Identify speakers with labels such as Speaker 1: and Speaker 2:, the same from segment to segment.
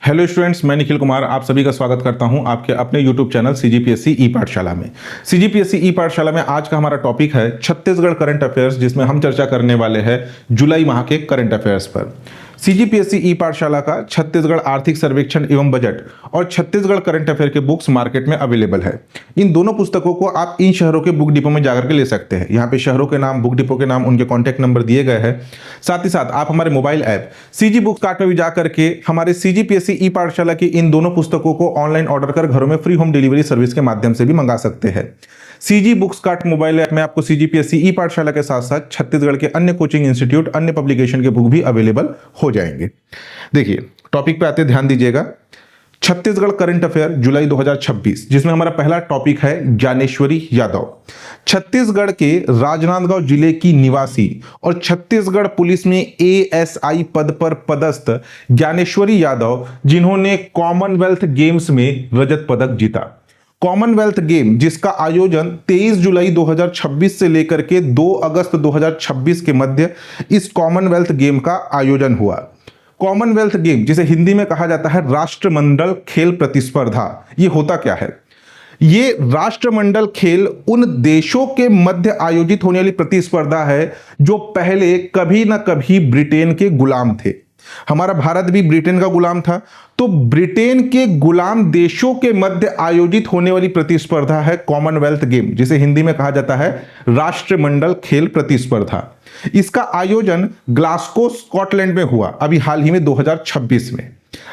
Speaker 1: Hello students, मैं निखिल कुमार आप सभी का स्वागत करता हूं आपके अपने यूट्यूब चैनल सीजीपीएससी ई पाठशाला में। सीजीपीएससी ई पाठशाला में आज का हमारा टॉपिक है छत्तीसगढ़ करंट अफेयर्स, जिसमें हम चर्चा करने वाले हैं जुलाई माह के करंट अफेयर्स पर। सीजीपीएससी ई पाठशाला का छत्तीसगढ़ आर्थिक सर्वेक्षण एवं बजट और छत्तीसगढ़ करंट अफेयर के बुक्स मार्केट में अवेलेबल है। इन दोनों पुस्तकों को आप इन शहरों के बुक डिपो में जाकर के ले सकते हैं। यहाँ पे शहरों के नाम, बुक डिपो के नाम, उनके कॉन्टैक्ट नंबर दिए गए हैं। साथ ही साथ आप हमारे mobile app CG book cart में भी जाकर के हमारे सीजीपीएससी ई पाठशाला की इन दोनों पुस्तकों को ऑनलाइन ऑर्डर कर घरों में फ्री होम डिलीवरी सर्विस के माध्यम से भी मंगा सकते हैं। CG books cart mobile app में आपको सीजीपीएससी ई पाठशाला के साथ साथ छत्तीसगढ़ के अन्य कोचिंग इंस्टीट्यूट, अन्य पब्लिकेशन के बुक भी अवेलेबल हो जाएंगे। देखिए टॉपिक पे आते ध्यान दीजिएगा। छत्तीसगढ़ करंट अफेयर जुलाई 2026, जिसमें हमारा पहला टॉपिक है ज्ञानेश्वरी यादव। छत्तीसगढ़ के राजनांदगांव जिले की निवासी और छत्तीसगढ़ पुलिस में एएसआई पद पर पदस्थ ज्ञानेश्वरी यादव, जिन्होंने कॉमनवेल्थ गेम्स में रजत पदक जीता। कॉमनवेल्थ गेम जिसका आयोजन 23 जुलाई 2026 से लेकर के 2 अगस्त 2026 के मध्य इस कॉमनवेल्थ गेम का आयोजन हुआ। कॉमनवेल्थ गेम, जिसे हिंदी में कहा जाता है राष्ट्रमंडल खेल प्रतिस्पर्धा, ये होता क्या है? ये राष्ट्रमंडल खेल उन देशों के मध्य आयोजित होने वाली प्रतिस्पर्धा है जो पहले कभी ना कभी ब्रिटेन के गुलाम थे। हमारा भारत भी ब्रिटेन का गुलाम था, तो ब्रिटेन के गुलाम देशों के मध्य आयोजित होने वाली प्रतिस्पर्धा है कॉमनवेल्थ गेम, जिसे हिंदी में कहा जाता है राष्ट्रमंडल खेल प्रतिस्पर्धा। इसका आयोजन ग्लासगो स्कॉटलैंड में हुआ अभी हाल ही में 2026 में।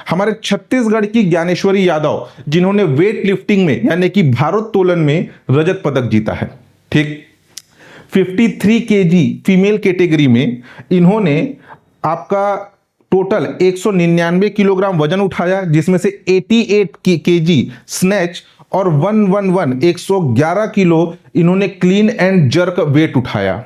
Speaker 1: हमारे छत्तीसगढ़ की ज्ञानेश्वरी यादव, जिन्होंने वेट लिफ्टिंग में यानी कि भारोत्तोलन में रजत पदक जीता है। ठीक, 53 केजी फीमेल कैटेगरी में इन्होंने आपका टोटल 199 किलोग्राम वजन उठाया, जिसमें से 88 केजी स्नैच और 111 किलो इन्होंने क्लीन एंड जर्क वेट उठाया।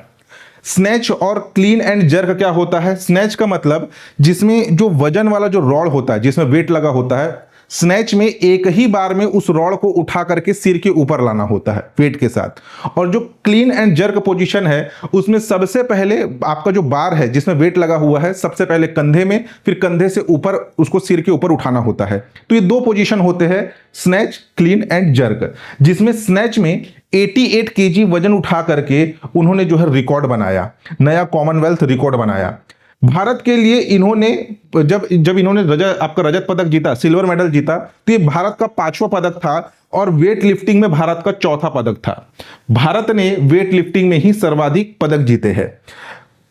Speaker 1: स्नैच और क्लीन एंड जर्क क्या होता है? स्नैच का मतलब जिसमें जो वजन वाला जो रॉड होता है, जिसमें वेट लगा होता है। स्नैच में एक ही बार में उस रॉड को उठा करके सिर के ऊपर लाना होता है वेट के साथ। और जो क्लीन एंड जर्क पोजीशन है, उसमें सबसे पहले आपका जो बार है जिसमें वेट लगा हुआ है, सबसे पहले कंधे में, फिर कंधे से ऊपर उसको सिर के ऊपर उठाना होता है। तो ये दो पोजीशन होते हैं, स्नैच, क्लीन एंड जर्क, जिसमें स्नैच में 88 केजी वजन उठा करके उन्होंने जो है रिकॉर्ड बनाया, नया कॉमनवेल्थ रिकॉर्ड बनाया। भारत के लिए इन्होंने जब इन्होंने रजत पदक जीता, सिल्वर मेडल जीता, तो ये भारत का 5वां पदक था और वेट लिफ्टिंग में भारत का 4था पदक था। भारत ने वेट लिफ्टिंग में ही सर्वाधिक पदक जीते हैं।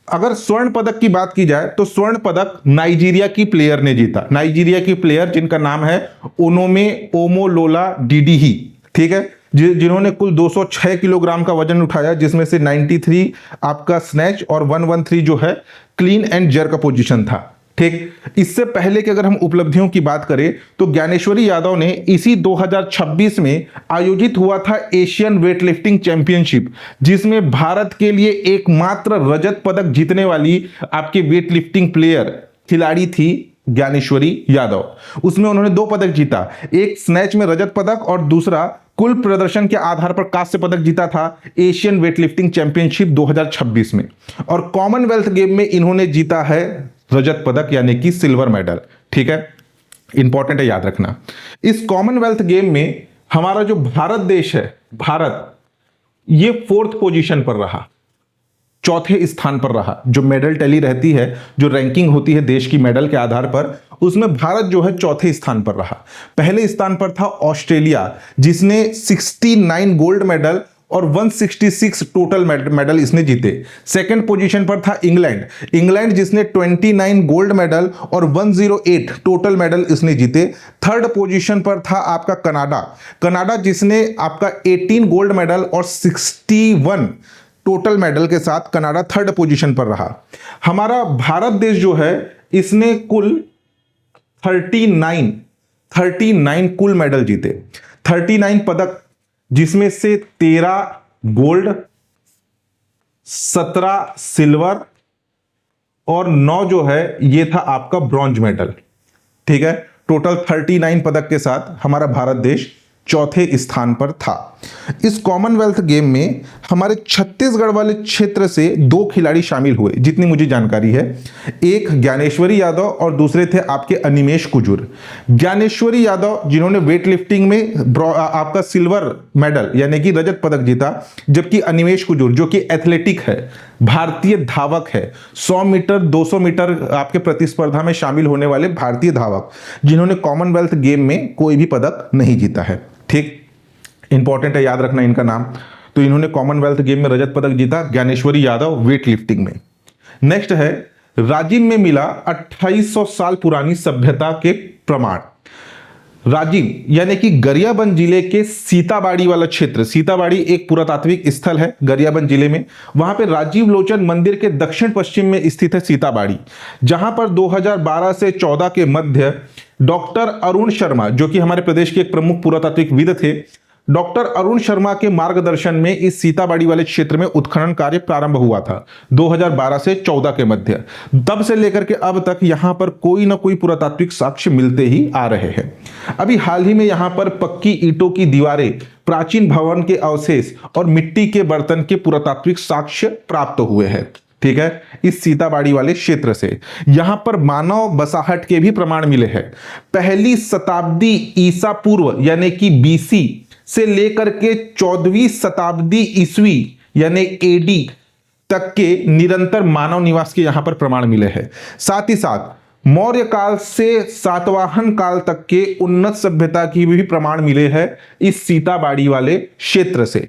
Speaker 1: अगर स्वर्ण पदक की बात की जाए तो स्वर्ण पदक नाइजीरिया की प्लेयर ने जीता। नाइजीरिया की प्लेयर जिनका नाम है ओनोमे ओमोलोला डिडिही, ठीक है, जिन्होंने कुल 206 किलोग्राम का वजन उठाया, जिसमें से 93 आपका स्नैच और 113 जो है क्लीन एंड जर्क का पोजीशन था। ठीक, इससे पहले कि अगर हम उपलब्धियों की बात करें तो ज्ञानेश्वरी यादव ने इसी 2026 में आयोजित हुआ था एशियन वेटलिफ्टिंग चैंपियनशिप, जिसमें भारत के लिए एकमात्र रजत पदक जीतने वाली आपके वेटलिफ्टिंग प्लेयर खिलाड़ी थी ज्ञानेश्वरी यादव। उसमें उन्होंने 2 पदक जीता, एक स्नैच में रजत पदक और दूसरा कुल प्रदर्शन के आधार पर कांस्य पदक जीता था एशियन वेटलिफ्टिंग चैंपियनशिप 2026 में। और कॉमनवेल्थ गेम में इन्होंने जीता है रजत पदक यानी कि सिल्वर मेडल। ठीक है, इंपॉर्टेंट है, याद रखना। इस कॉमनवेल्थ गेम में हमारा जो भारत देश है, भारत, ये 4th पोजीशन पर रहा, 4थे स्थान पर रहा। जो मेडल टैली रहती है, जो रैंकिंग होती है देश की मेडल के आधार पर, उसमें भारत जो है 4थे स्थान पर रहा। पहले स्थान पर था ऑस्ट्रेलिया, जिसने 69 गोल्ड मेडल और 166 टोटल मेडल इसने जीते। सेकंड पोजीशन पर था इंग्लैंड जिसने 29 गोल्ड मेडल और 108 टोटल मेडल इसने जीते। थर्ड पोजीशन पर था आपका कनाडा जिसने आपका 18 गोल्ड मेडल और 61 टोटल मेडल के साथ कनाडा थर्ड पोजीशन पर रहा। हमारा भारत देश जो है, इसने कुल 39 कुल मेडल जीते, 39 पदक, जिसमें से 13 गोल्ड, 17 सिल्वर और 9 जो है ये था आपका ब्रॉन्ज मेडल। ठीक है, टोटल 39 पदक के साथ हमारा भारत देश चौथे स्थान पर था। इस कॉमनवेल्थ गेम में हमारे छत्तीसगढ़ वाले क्षेत्र से 2 खिलाड़ी शामिल हुए, जितनी मुझे जानकारी है। एक ज्ञानेश्वरी यादव और दूसरे थे आपके अनिमेश कुजूर। ज्ञानेश्वरी यादव जिन्होंने वेट लिफ्टिंग में आपका सिल्वर मेडल यानी कि रजत पदक जीता, जबकि अनिमेश कुजूर जो कि एथलेटिक है, भारतीय धावक है, 100 मीटर 200 मीटर आपके प्रतिस्पर्धा में शामिल होने वाले भारतीय धावक, जिन्होंने कॉमनवेल्थ गेम में कोई भी पदक नहीं जीता है। ठीक, इंपॉर्टेंट है, याद रखना इनका नाम। तो इन्होंने कॉमनवेल्थ गेम में रजत पदक जीता, ज्ञानेश्वरी यादव वेट लिफ्टिंग में। नेक्स्ट है राजिम में मिला 2800 साल पुरानी सभ्यता के प्रमाण। राजिम यानी कि गरियाबंद जिले के सीताबाड़ी वाला क्षेत्र, सीताबाड़ी एक पुरातात्विक स्थल है गरियाबंद जिले में। वहां पे राजीव लोचन मंदिर के दक्षिण पश्चिम में स्थित है सीताबाड़ी, जहां पर 2012 से 14 के मध्य डॉक्टर अरुण शर्मा, जो कि हमारे प्रदेश के एक प्रमुख पुरातात्विकविद थे, डॉक्टर अरुण शर्मा के मार्गदर्शन में इस सीताबाड़ी वाले क्षेत्र में उत्खनन कार्य प्रारंभ हुआ था 2012 से 14 के मध्य। तब से लेकर के अब तक यहां पर कोई ना कोई पुरातात्विक साक्ष्य मिलते ही आ रहे हैं। अभी हाल ही में यहां पर पक्की ईंटों की दीवारें, प्राचीन भवन के अवशेष और मिट्टी के बर्तन के पुरातात्विक साक्ष्य प्राप्त हुए हैं। ठीक है, इस सीताबाड़ी वाले क्षेत्र से यहां पर मानव बसाहट के भी प्रमाण मिले हैं। पहली शताब्दी ईसा पूर्व यानी कि बीसी से लेकर के 14वीं शताब्दी ईस्वी यानी एडी तक के निरंतर मानव निवास के यहां पर प्रमाण मिले हैं। साथ ही साथ मौर्य काल से सातवाहन काल तक के उन्नत सभ्यता की भी प्रमाण मिले हैं इस सीताबाड़ी वाले क्षेत्र से।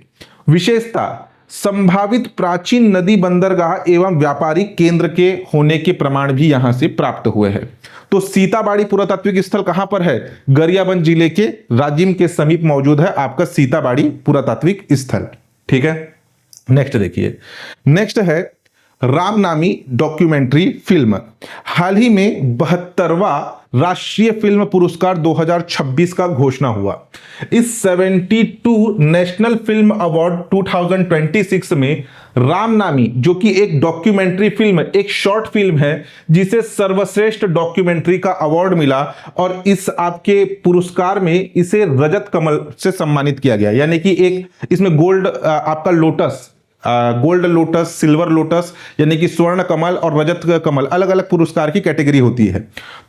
Speaker 1: विशेषता संभावित प्राचीन नदी बंदरगाह एवं व्यापारिक केंद्र के होने के प्रमाण भी यहां से प्राप्त हुए हैं। तो सीताबाड़ी पुरातात्विक स्थल कहां पर है? गरियाबंद जिले के राजिम के समीप मौजूद है आपका सीताबाड़ी पुरातात्विक स्थल। ठीक है, नेक्स्ट देखिए। नेक्स्ट है रामनामी डॉक्यूमेंट्री फिल्म। हाल ही में 72वां राष्ट्रीय फिल्म पुरस्कार 2026 का घोषणा हुआ। इस 72 नेशनल फिल्म अवार्ड 2026 में रामनामी, जो कि एक डॉक्यूमेंट्री फिल्म, एक शॉर्ट फिल्म है, जिसे सर्वश्रेष्ठ डॉक्यूमेंट्री का अवार्ड मिला और इस आपके पुरस्कार में इसे रजत कमल से सम्मानित किया गया। यानी कि एक इसमें गोल्ड आपका lotus, gold lotus, silver lotus यानी कि स्वर्ण कमल और रजत कमल, अलग अलग पुरस्कार की कैटेगरी होती है।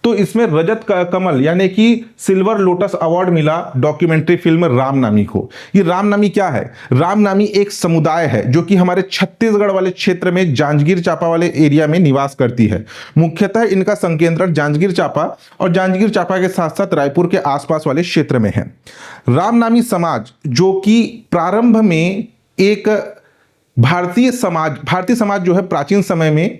Speaker 1: तो इसमें रजत कमल यानी कि सिल्वर लोटस अवार्ड मिला डॉक्यूमेंट्री फिल्म रामनामी को। ये रामनामी क्या है? रामनामी एक समुदाय है जो कि हमारे छत्तीसगढ़ वाले क्षेत्र में जांजगीर चांपा वाले एरिया में निवास करती है। मुख्यतः इनका संकेंद्रण जांजगीर चांपा और जांजगीर चांपा के साथ साथ रायपुर के आसपास वाले क्षेत्र में है। रामनामी समाज जो कि प्रारंभ में एक भारतीय समाज जो है प्राचीन समय में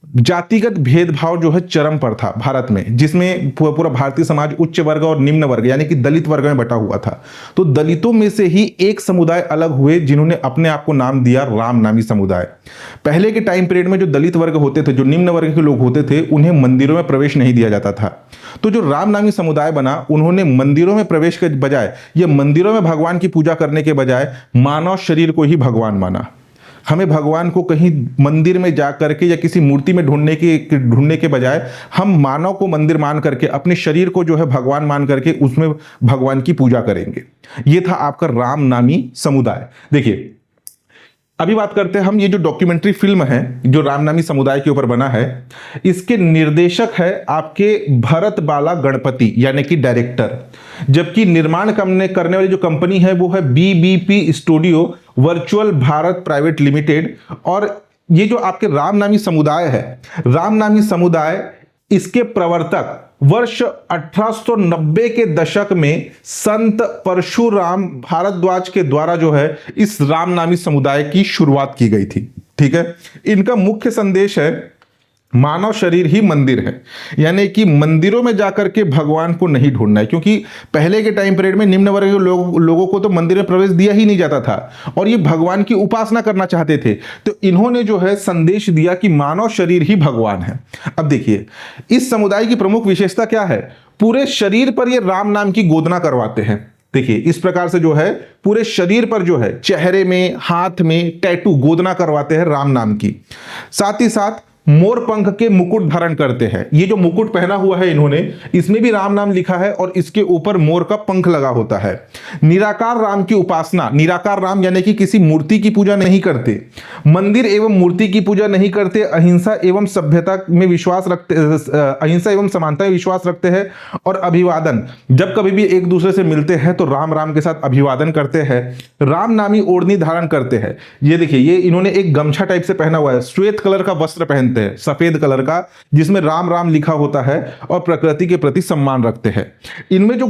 Speaker 1: जातिगत भेदभाव जो है चरम पर था भारत में, जिसमें पूरा भारतीय समाज उच्च वर्ग और निम्न वर्ग यानी कि दलित वर्ग में बटा हुआ था। तो दलितों में से ही एक समुदाय अलग हुए जिन्होंने अपने आप को नाम दिया रामनामी समुदाय। पहले के टाइम पीरियड में जो दलित वर्ग होते थे, जो निम्न वर्ग के लोग होते थे, उन्हें मंदिरों में प्रवेश नहीं दिया जाता था। तो जो रामनामी समुदाय बना, उन्होंने मंदिरों में प्रवेश के बजाय, ये मंदिरों में भगवान की पूजा करने के बजाय मानव शरीर को ही भगवान माना। हमें भगवान को कहीं मंदिर में जा करके या किसी मूर्ति में ढूंढने के बजाय हम मानव को मंदिर मान करके, अपने शरीर को जो है भगवान मान करके उसमें भगवान की पूजा करेंगे। ये था आपका रामनामी समुदाय। देखिए, अभी बात करते हैं हम, ये जो डॉक्यूमेंट्री फिल्म है जो रामनामी समुदाय के ऊपर बना है, इसके निर्देशक है आपके भरत बाला गणपति यानी कि डायरेक्टर, जबकि निर्माण करने वाली जो कंपनी है वो है BBP studio virtual Bharat private limited. और ये जो आपके रामनामी समुदाय है, रामनामी समुदाय, इसके प्रवर्तक वर्ष 1890 के दशक में संत परशुराम भारद्वाज के द्वारा जो है इस रामनामी समुदाय की शुरुआत की गई थी। ठीक है, इनका मुख्य संदेश है मानव शरीर ही मंदिर है, यानी कि मंदिरों में जाकर के भगवान को नहीं ढूंढना है, क्योंकि पहले के टाइम पीरियड में निम्न वर्ग के लोगों को तो मंदिर में प्रवेश दिया ही नहीं जाता था और ये भगवान की उपासना करना चाहते थे। तो इन्होंने जो है संदेश दिया कि मानव शरीर ही भगवान है। अब देखिए, इस समुदाय की प्रमुख विशेषता क्या है? पूरे शरीर पर ये राम नाम की गोदना करवाते हैं। देखिए, इस प्रकार से जो है पूरे शरीर पर जो है चेहरे में, हाथ में टैटू गोदना करवाते हैं राम नाम की। साथ ही साथ मोर पंख के मुकुट धारण करते हैं। ये जो मुकुट पहना हुआ है इन्होंने, इसमें भी राम नाम लिखा है और इसके ऊपर मोर का पंख लगा होता है। निराकार राम की उपासना, निराकार राम यानी कि किसी मूर्ति की पूजा नहीं करते, मंदिर एवं मूर्ति की पूजा नहीं करते, अहिंसा एवं सभ्यता में विश्वास रखते, अहिंसा एवं समानता में विश्वास रखते हैं और अभिवादन, जब कभी भी एक दूसरे से मिलते हैं तो राम राम के साथ अभिवादन करते हैं। राम नामी ओढ़नी धारण करते हैं। ये देखिए, ये इन्होंने एक गमछा टाइप से पहना हुआ है, श्वेत कलर का वस्त्र पहनते हैं, सफेद कलर का, जिसमें राम राम लिखा होता है और प्रकृति के प्रति सम्मान रखते हैं। इनमें जो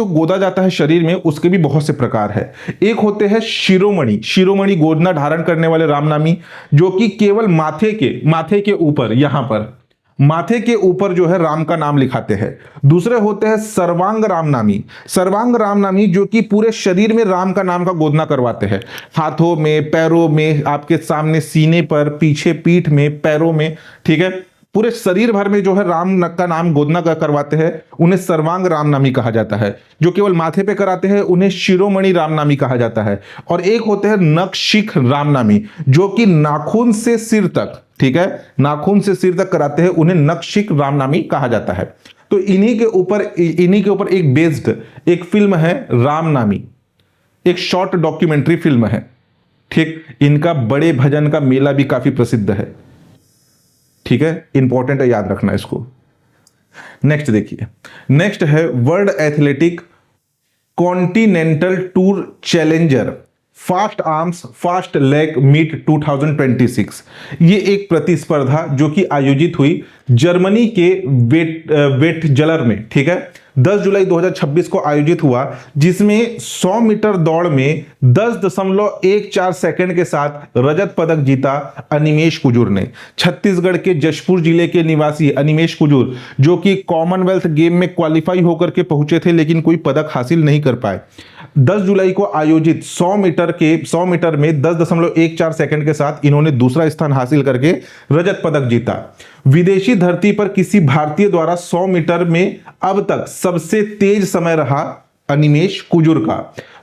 Speaker 1: गोदा जाता है शरीर में, उसके भी बहुत से प्रकार है। एक होते हैं शिरोमणि, शिरोमणि गोदना धारण करने वाले रामनामी, जो कि केवल माथे के ऊपर, यहां पर माथे के ऊपर जो है राम का नाम लिखाते हैं। दूसरे होते हैं सर्वांग रामनामी, सर्वांग रामनामी जो कि पूरे शरीर में राम का नाम का गोदना करवाते हैं, हाथों में, पैरों में, आपके सामने सीने पर, पीछे पीठ में, पैरों में, ठीक है, पूरे शरीर भर में जो है राम का नाम गोदना करवाते हैं, उन्हें सर्वांग रामनामी कहा जाता है। जो केवल माथे पे कराते हैं उन्हें शिरोमणि रामनामी कहा जाता है। और एक होते हैं नखशिख रामनामी, जो कि नाखून से सिर तक, ठीक है, नाखून से सिर तक कराते हैं, उन्हें नखशिख रामनामी कहा जाता है। तो इन्हीं के ऊपर एक बेस्ड एक फिल्म है रामनामी, एक शॉर्ट डॉक्यूमेंट्री फिल्म है, ठीक। इनका बड़े भजन का मेला भी काफी प्रसिद्ध है, ठीक है, इंपॉर्टेंट है, याद रखना इसको। नेक्स्ट देखिए, नेक्स्ट है world athletic continental tour challenger fast arms fast leg meet 2026। ये एक प्रतिस्पर्धा जो कि आयोजित हुई जर्मनी के वेटजलर में, ठीक है, 10 जुलाई 2026 को आयोजित हुआ, जिसमें 100 मीटर दौड़ में 10.14 सेकंड के साथ रजत पदक जीता अनिमेश कुजूर ने। छत्तीसगढ़ के जशपुर जिले के निवासी अनिमेश कुजूर, जो कि कॉमनवेल्थ गेम में क्वालिफाई होकर के पहुंचे थे लेकिन कोई पदक हासिल नहीं कर पाए, 10 जुलाई को आयोजित 100 मीटर में 10.14 सेकंड के साथ इन्होंने दूसरा स्थान हासिल करके रजत पदक जीता। विदेशी धरती पर किसी भारतीय द्वारा 100 मीटर में अब तक सबसे तेज समय रहा अनिमेश कुजूर का।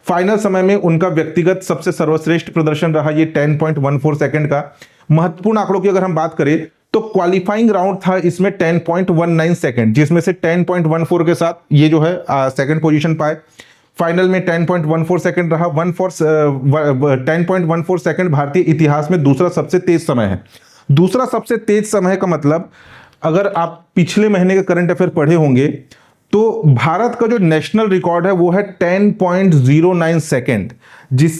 Speaker 1: फाइनल समय में उनका व्यक्तिगत सबसे सर्वश्रेष्ठ प्रदर्शन रहा ये 10.14 सेकंड का। महत्वपूर्ण आंकड़ों की अगर हम बात करें तो क्वालिफाइंग राउंड था इसमें 10.19 सेकंड, जिसमें से 10.14 के साथ ये जो है सेकंड पोजीशन पाए। फाइनल में 10.14 सेकंड रहा। 10.14 सेकंड भारतीय इतिहास में दूसरा सबसे तेज समय है। दूसरा सबसे तेज समय का मतलब, अगर आप पिछले महीने के करंट अफेयर पढ़े होंगे तो भारत का जो नेशनल रिकॉर्ड है वो है 10.09 सेकंड।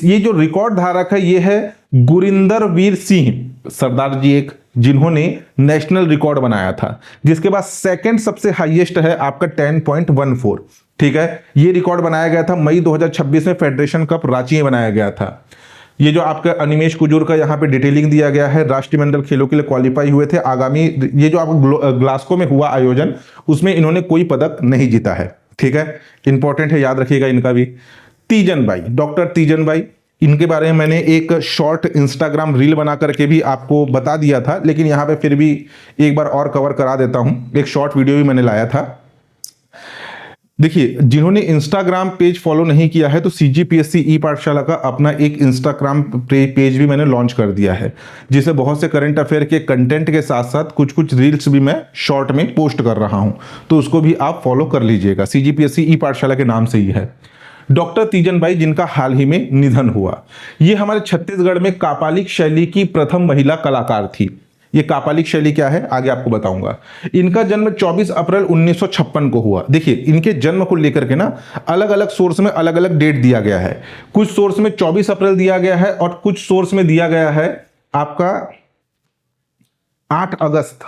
Speaker 1: ये जो रिकॉर्ड धारक है ये है गुरिंदर वीर सिंह सरदार जी, एक जिन्होंने नेशनल रिकॉर्ड बनाया था, जिसके बाद सेकंड सबसे हाईएस्ट है आपका 10.14, ठीक है। ये रिकॉर्ड बनाया गया था मई 2026 में फेडरेशन कप रांची में बनाया गया था। ये जो आपका अनिमेश कुजूर का यहाँ पे डिटेलिंग दिया गया है, राष्ट्रमंडल खेलों के लिए क्वालिफाई हुए थे। आगामी ये जो आपको ग्लासगो में हुआ आयोजन, उसमें इन्होंने कोई पदक नहीं जीता है, ठीक है, इंपॉर्टेंट है, याद रखिएगा इनका भी। तीजन बाई, डॉक्टर तीजन बाई, इनके बारे में मैंने एक शॉर्ट इंस्टाग्राम रील बना करके भी आपको बता दिया था, लेकिन यहाँ पे फिर भी एक बार और कवर करा देता हूं। एक शॉर्ट वीडियो भी मैंने लाया था। देखिए, जिन्होंने इंस्टाग्राम पेज फॉलो नहीं किया है तो सीजीपीएससी ई पाठशाला का अपना एक इंस्टाग्राम पेज भी मैंने लॉन्च कर दिया है, जिसमें बहुत से करंट अफेयर के कंटेंट के साथ साथ कुछ कुछ रील्स भी मैं शॉर्ट में पोस्ट कर रहा हूं, तो उसको भी आप फॉलो कर लीजिएगा। सीजीपीएससी ई पाठशाला के नाम से ही है। डॉक्टर तीजन बाई, जिनका हाल ही में निधन हुआ, ये हमारे छत्तीसगढ़ में कापालिक शैली की प्रथम महिला कलाकार थी। ये कापालिक शैली क्या है आगे आपको बताऊंगा। इनका जन्म 24 अप्रैल 1956 को हुआ। देखिए, इनके जन्म को लेकर के ना अलग अलग सोर्स में अलग अलग डेट दिया गया है। कुछ सोर्स में 24 अप्रैल दिया गया है और कुछ सोर्स में दिया गया है आपका 8 अगस्त।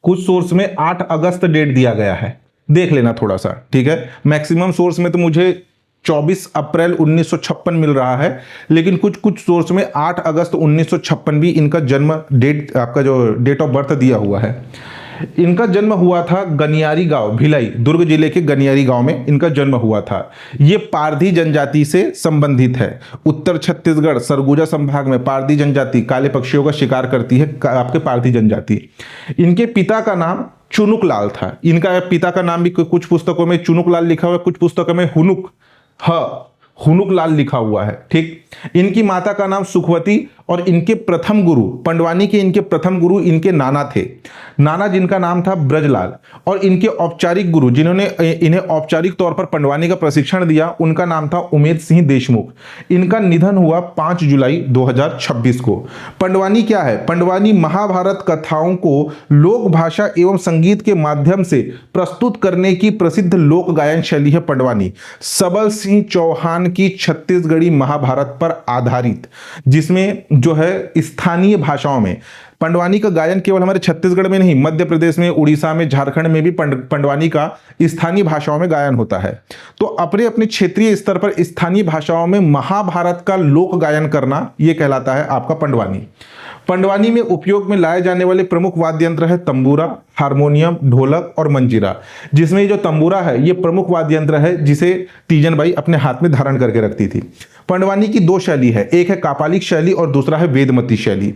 Speaker 1: कुछ सोर्स में 8 अगस्त डेट दिया गया है, देख लेना थोड़ा सा, ठीक है। मैक्सिमम सोर्स में तो मुझे 24 अप्रैल 1956 मिल रहा है, लेकिन कुछ कुछ सोर्स में 8 अगस्त 1956 भी इनका जन्म डेट, आपका जो डेट ऑफ बर्थ दिया हुआ है। इनका जन्म हुआ था गनियारी गांव, भिलाई, दुर्ग जिले के गनियारी गांव में इनका जन्म हुआ था। ये पारधी जनजाति से संबंधित है। उत्तर छत्तीसगढ़ सरगुजा संभाग में पारधी जनजाति काले पक्षियों का शिकार करती है, आपके पारधी जनजाति। इनके पिता का नाम चुनुक लाल था। इनका पिता का नाम भी कुछ पुस्तकों में चुनुक लाल लिखा हुआ है, कुछ पुस्तकों में हुनुक लाल लिखा हुआ है, ठीक। इनकी माता का नाम सुखवती और इनके प्रथम गुरु पंडवानी के इनके प्रथम गुरु इनके नाना थे, नाना जिनका नाम था ब्रजलाल। और इनके औपचारिक गुरु जिन्होंने इन्हें औपचारिक तौर पर पंडवानी का प्रशिक्षण दिया उनका नाम था उमेद सिंह देशमुख। इनका निधन हुआ 5 जुलाई 2026 को। पंडवानी क्या है? पंडवानी महाभारत कथाओं को लोक भाषा एवं संगीत के माध्यम से प्रस्तुत करने की प्रसिद्ध लोक गायन शैली है पंडवानी, सबल सिंह चौहान की छत्तीसगढ़ी महाभारत पर आधारित, जिसमें जो है स्थानीय भाषाओं में पंडवानी का गायन केवल हमारे छत्तीसगढ़ में नहीं, मध्य प्रदेश में, उड़ीसा में, झारखंड में भी पंडवानी का स्थानीय भाषाओं में गायन होता है। तो अपने अपने क्षेत्रीय स्तर पर स्थानीय भाषाओं में महाभारत का लोक गायन करना यह कहलाता है आपका पंडवानी। पंडवानी में उपयोग में लाए जाने वाले प्रमुख वाद्य यंत्र है तंबूरा, हारमोनियम, ढोलक और मंजीरा, जिसमें जो तंबूरा है ये प्रमुख वाद्य यंत्र है जिसे तीजन बाई अपने हाथ में धारण करके रखती थी। पंडवानी की 2 शैली है, एक है कापालिक शैली और दूसरा है वेदमती शैली।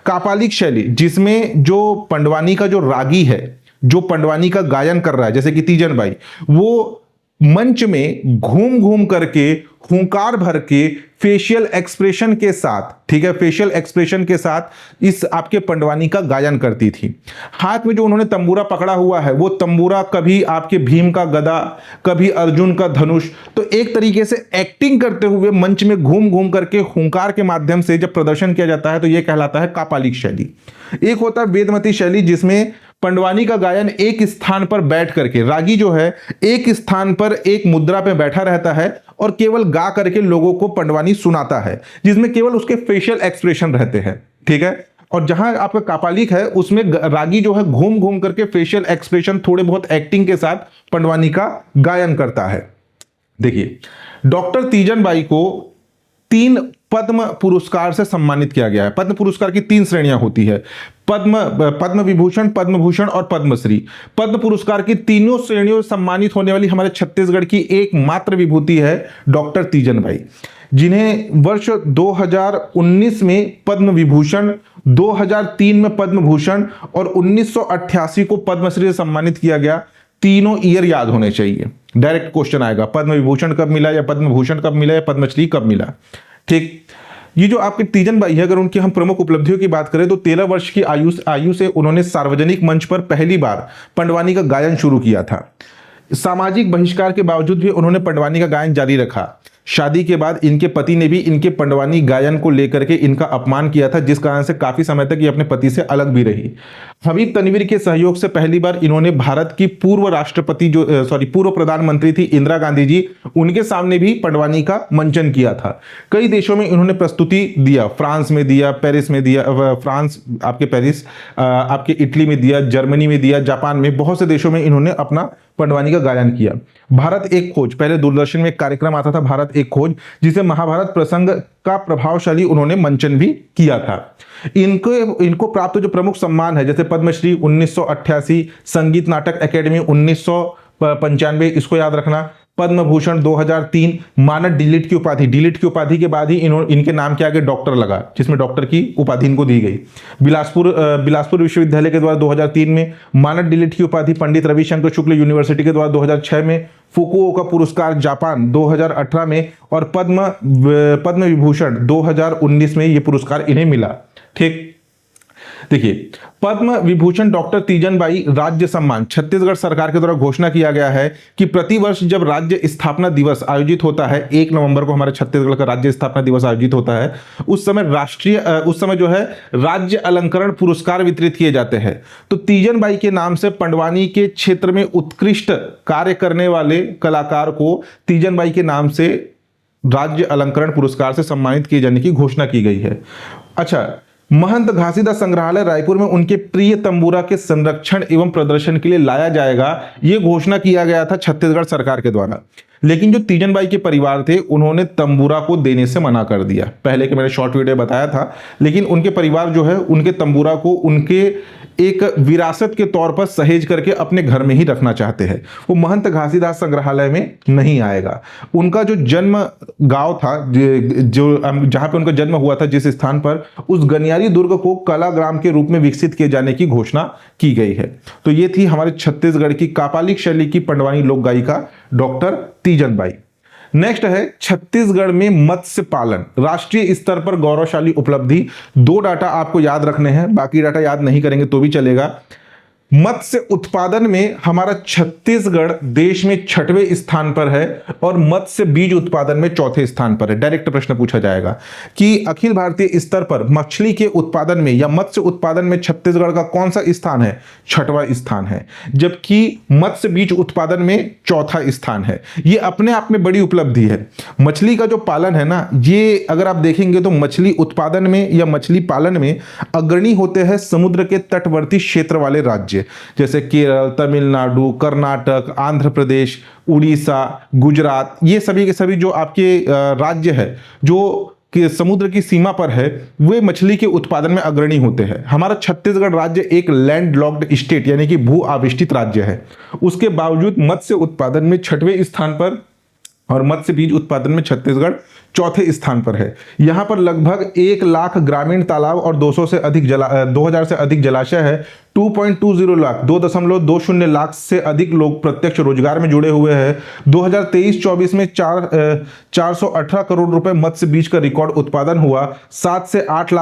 Speaker 1: कापालिक शैली जिसमें जो पंडवानी का जो रागी है, जो पंडवानी का गायन कर रहा है, जैसे कि तीजन बाई, वो मंच में घूम घूम करके हुंकार भर के फेशियल एक्सप्रेशन के साथ, ठीक है, फेशियल एक्सप्रेशन के साथ इस आपके पंडवानी का गायन करती थी। हाथ में जो उन्होंने तंबूरा पकड़ा हुआ है वो तंबूरा कभी आपके भीम का गदा, कभी अर्जुन का धनुष, तो एक तरीके से एक्टिंग करते हुए मंच में घूम घूम करके हुंकार के माध्यम से जब प्रदर्शन किया जाता है तो यह कहलाता है कापालिक शैली। एक होता है वेदमती शैली जिसमें पंडवानी का गायन एक स्थान पर बैठ करके, रागी जो है एक स्थान पर एक मुद्रा पे बैठा रहता है और केवल गा करके लोगों को पंडवानी सुनाता है, जिसमें केवल उसके फेशियल एक्सप्रेशन रहते हैं, ठीक है। और जहां आपका कापालिक है उसमें रागी जो है घूम घूम करके फेशियल एक्सप्रेशन, थोड़े बहुत एक्टिंग के साथ पंडवानी का गायन करता है। देखिए, डॉक्टर तीजन बाई को 3 पद्म पुरस्कार से सम्मानित किया गया है। पद्म पुरस्कार की 3 श्रेणियां होती है, पद्म विभूषण, पद्म भूषण और पद्मश्री। पद्म पुरस्कार की तीनों श्रेणियों से सम्मानित होने वाली हमारे छत्तीसगढ़ की एकमात्र विभूति है डॉक्टर तीजन बाई, जिन्हें वर्ष 2019 में पद्म विभूषण, 2003 में पद्म भूषण और 1988 को पद्मश्री से सम्मानित किया गया। तीनों ईयर याद होने चाहिए, डायरेक्ट क्वेश्चन आएगा, पद्म विभूषण कब मिला या पद्म भूषण कब मिला या पद्मश्री कब मिला, ठीक। ये जो आपके तीजन बाई है, अगर उनकी हम प्रमुख उपलब्धियों की बात करें तो 13 वर्ष की आयु से उन्होंने सार्वजनिक मंच पर पहली बार पंडवानी का गायन शुरू किया था। सामाजिक बहिष्कार के बावजूद भी उन्होंने पंडवानी का गायन जारी रखा। शादी के बाद इनके पति ने भी इनके पंडवानी गायन को लेकर के इनका अपमान किया था, जिस कारण से काफी समय तक ये अपने पति से अलग भी रही। हबीब तनवीर के सहयोग से पहली बार इन्होंने भारत की पूर्व राष्ट्रपति पूर्व प्रधानमंत्री थी इंदिरा गांधी जी, उनके सामने भी पंडवानी का मंचन किया था। कई देशों में इन्होंने प्रस्तुति दिया, फ्रांस में दिया, पेरिस में दिया, फ्रांस आपके पेरिस, आपके इटली में दिया, जर्मनी में दिया, जापान में, बहुत से देशों में इन्होंने अपना पंडवानी का गायन किया। भारत एक खोज, पहले दूरदर्शन में एक कार्यक्रम आता था भारत एक खोज, जिसे महाभारत प्रसंग का प्रभावशाली उन्होंने मंचन भी किया था। इनको प्राप्त जो प्रमुख सम्मान है, जैसे पद्मश्री 1988, संगीत नाटक अकेडमी 1995, इसको याद रखना, पद्म भूषण 2003, मानद डीलिट की उपाधि, डीलिट की उपाधि के बाद ही इनके नाम के आगे डॉक्टर लगा, जिसमें डॉक्टर की उपाधि इनको दी गई। बिलासपुर विश्वविद्यालय के द्वारा 2003 में मानद डीलिट की उपाधि, पंडित रविशंकर शुक्ल यूनिवर्सिटी के द्वारा 2006 में, फुकुओका पुरस्कार जापान 2018 में, और पद्म विभूषण 2019 में ये पुरस्कार इन्हें मिला, ठीक। देखिए, पद्म विभूषण डॉक्टर तीजन बाई राज्य सम्मान छत्तीसगढ़ सरकार के द्वारा घोषणा किया गया है कि प्रतिवर्ष जब राज्य स्थापना दिवस आयोजित होता है, 1 नवंबर को हमारे छत्तीसगढ़ का राज्य स्थापना दिवस आयोजित होता है, उस समय जो है राज्य अलंकरण पुरस्कार वितरित किए जाते हैं। तो तीजन बाई के नाम से पंडवानी के क्षेत्र में उत्कृष्ट कार्य करने वाले कलाकार को तीजन बाई के नाम से राज्य अलंकरण पुरस्कार से सम्मानित किए जाने की घोषणा की गई है। अच्छा, महंत घासीदास संग्रहालय रायपुर में उनके प्रिय तंबूरा के संरक्षण एवं प्रदर्शन के लिए लाया जाएगा, यह घोषणा किया गया था छत्तीसगढ़ सरकार के द्वारा। लेकिन जो तीजन बाई के परिवार थे उन्होंने तंबूरा को देने से मना कर दिया, पहले के मैंने शॉर्ट वीडियो बताया था। लेकिन उनके परिवार जो है उनके तंबूरा को उनके एक विरासत के तौर पर सहेज करके अपने घर में ही रखना चाहते हैं। वो महंत घासीदास संग्रहालय में नहीं आएगा। उनका जो जन्म गांव था, जो जहां पे उनका जन्म हुआ था, जिस स्थान पर, उस गनियारी दुर्ग को कला ग्राम के रूप में विकसित किए जाने की घोषणा की गई है। तो ये थी हमारे छत्तीसगढ़ की कापालिक शैली की पंडवानी लोक गायिका डॉक्टर तीजन बाई। नेक्स्ट है छत्तीसगढ़ में मत्स्य पालन राष्ट्रीय स्तर पर गौरवशाली उपलब्धि। दो डाटा आपको याद रखने हैं, बाकी डाटा याद नहीं करेंगे तो भी चलेगा। मत्स्य उत्पादन में हमारा छत्तीसगढ़ देश में 6वें स्थान पर है और मत्स्य बीज उत्पादन में 4थे स्थान पर है। डायरेक्ट प्रश्न पूछा जाएगा कि अखिल भारतीय स्तर पर मछली के उत्पादन में या मत्स्य उत्पादन में छत्तीसगढ़ का कौन सा स्थान है? 6वां स्थान है, जबकि मत्स्य बीज उत्पादन में 4था स्थान है। ये अपने आप में बड़ी उपलब्धि है। मछली का जो पालन है ना, ये अगर आप देखेंगे तो मछली उत्पादन में या मछली पालन में अग्रणी होते हैं समुद्र के तटवर्ती क्षेत्र वाले राज्य जैसे केरल, तमिलनाडु, कर्नाटक, आंध्र प्रदेश, उड़ीसा, गुजरात। ये सभी के सभी जो आपके राज्य है जो कि समुद्र की सीमा पर है, वे मछली के उत्पादन में अग्रणी होते हैं। हमारा छत्तीसगढ़ राज्य एक लैंड लॉक्ड स्टेट यानी कि भू आविष्टित राज्य है। उसके बावजूद मत्स्य उत्पादन में 6वें स्थान पर और मत्स्य बीज उत्पादन में छत्तीसगढ़ 4थे स्थान पर है। यहां पर लगभग 1 लाख ग्रामीण तालाब और 2000 से अधिक जलाशय है। 2.20 लाख 2.20 लाख से अधिक लोग प्रत्यक्ष रोजगार में जुड़े हुए हैं। 2023-24 में 418 करोड़ रुपए मत्स्य बीज का रिकॉर्ड उत्पादन हुआ। 7 से 8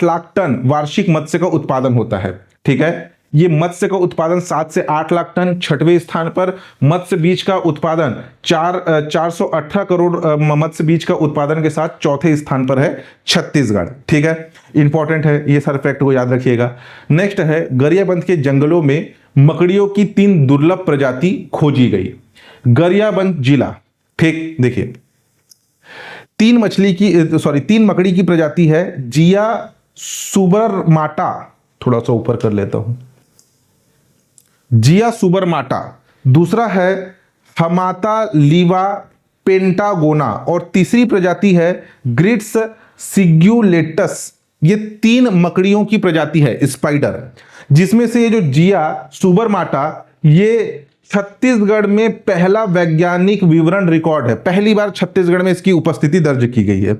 Speaker 1: लाख टन वार्षिक मत्स्य का उत्पादन होता है। ठीक है, ये मत्स्य का उत्पादन 7 से 8 लाख टन 6वें स्थान पर। मत्स्य बीज का उत्पादन 418 करोड़ मत्स्य बीज का उत्पादन के साथ 4थे स्थान पर है छत्तीसगढ़। ठीक है, इंपॉर्टेंट है, ये सारे फैक्ट को याद रखिएगा। नेक्स्ट है गरियाबंद के जंगलों में मकड़ियों की 3 दुर्लभ प्रजाति खोजी गई। गरियाबंद जिला, ठीक, देखिए 3 मकड़ी की प्रजाति है। जिया सुबरमाटा, थोड़ा सा ऊपर कर लेता हूं, जिया सुबरमाटा। दूसरा है हमाता लीवा पेंटागोना और तीसरी प्रजाति है ग्रिड्स सिग्यूलेटस। ये 3 मकड़ियों की प्रजाति है स्पाइडर, जिसमें से ये जो जिया सुबरमाटा ये छत्तीसगढ़ में पहला वैज्ञानिक विवरण रिकॉर्ड है। पहली बार छत्तीसगढ़ में इसकी उपस्थिति दर्ज की गई है।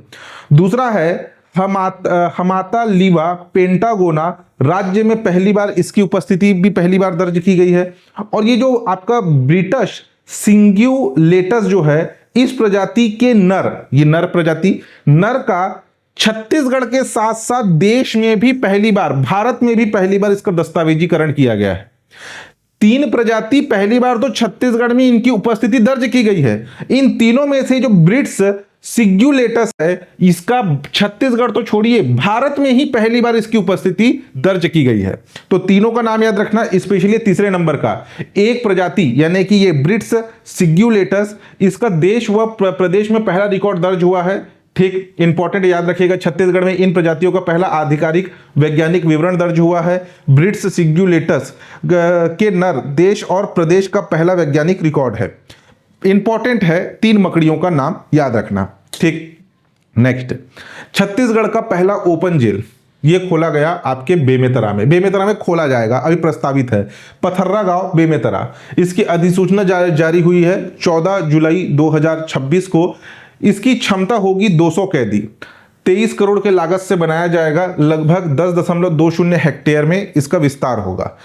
Speaker 1: दूसरा है हमाता लीवा पेंटागोना, राज्य में पहली बार इसकी उपस्थिति भी पहली बार दर्ज की गई है। और ये जो आपका ब्रिटिश सिंग्यूलेटस जो है, इस प्रजाति के नर, ये नर प्रजाति, नर का छत्तीसगढ़ के साथ साथ देश में भी पहली बार, भारत में भी पहली बार इसका दस्तावेजीकरण किया गया है। 3 प्रजाति पहली बार तो छत्तीसगढ़ में इनकी उपस्थिति दर्ज की गई है। इन तीनों में से जो ब्रिट्स सिग्यूलेटस है, इसका छत्तीसगढ़ तो छोड़िए, भारत में ही पहली बार इसकी उपस्थिति दर्ज की गई है। तो तीनों का नाम याद रखना, स्पेशली तीसरे नंबर का एक प्रजाति यानी कि ये ब्रिट्स सिग्यूलेटस, इसका देश व प्रदेश में पहला रिकॉर्ड दर्ज हुआ है। ठीक, इंपॉर्टेंट याद रखिएगा, छत्तीसगढ़ में इन प्रजातियों का पहला आधिकारिक वैज्ञानिक विवरण दर्ज हुआ है। ब्रिट्स सिग्यूलेटस के नर, देश और प्रदेश का पहला वैज्ञानिक रिकॉर्ड है। इंपॉर्टेंट है, 3 मकड़ियों का नाम याद रखना। ठीक, नेक्स्ट, छत्तीसगढ़ का पहला ओपन जेल ये खोला गया आपके बेमेतरा में। बेमेतरा में खोला जाएगा, अभी प्रस्तावित है। पथर्रा गांव बेमेतरा। इसकी अधिसूचना जारी हुई है 14 जुलाई 2026 को। इसकी क्षमता होगी 200 कैदी। 23 करोड़ के लागत से बनाया जाएगा। लगभग 10.20 हेक्टेयर में इसका विस्तार होगा।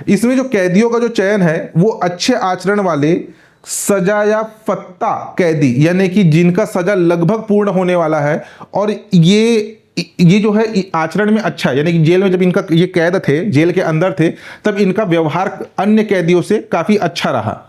Speaker 1: इसमें जो कैदियों का जो चयन है वो अच्छे आचरण वाले सजायाफ्ता कैदी यानी कि जिनका सजा लगभग पूर्ण होने वाला है और ये जो है आचरण में अच्छा है, यानी कि जेल में जब इनका ये कैद थे, जेल के अंदर थे, तब इनका व्यवहार अन्य कैदियों से काफी अच्छा रहा।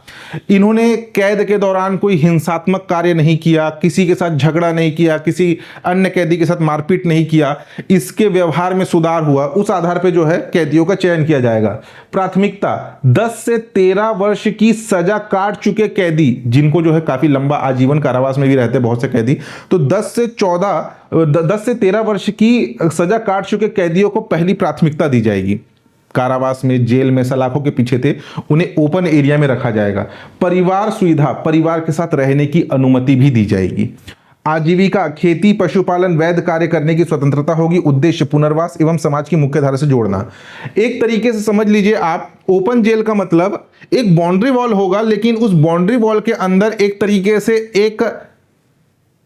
Speaker 1: इन्होंने कैद के दौरान कोई हिंसात्मक कार्य नहीं किया, किसी के साथ झगड़ा नहीं किया, किसी अन्य कैदी के साथ मारपीट नहीं किया। इसके व्यवहार में सुधार हुआ, उस आधार पर जो है कैदियों का चयन किया जाएगा। प्राथमिकता 10 से 13 वर्ष की सजा काट चुके कैदी, जिनको जो है काफी लंबा आजीवन कारावास में भी रहते हैं बहुत से कैदी, तो 10 से 13 वर्ष की सजा काट चुके कैदियों को पहली प्राथमिकता दी जाएगी। कारावास में, जेल में सलाखों के पीछे थे, उन्हें ओपन एरिया में रखा जाएगा। परिवार सुविधा, परिवार के साथ रहने की अनुमति भी दी जाएगी। आजीविका, खेती, पशुपालन, वैध कार्य करने की स्वतंत्रता होगी। उद्देश्य पुनर्वास एवं समाज की मुख्य धारा से जोड़ना। एक तरीके से समझ लीजिए आप, ओपन जेल का मतलब एक बाउंड्री वॉल होगा, लेकिन उस बाउंड्री वॉल के अंदर एक तरीके से एक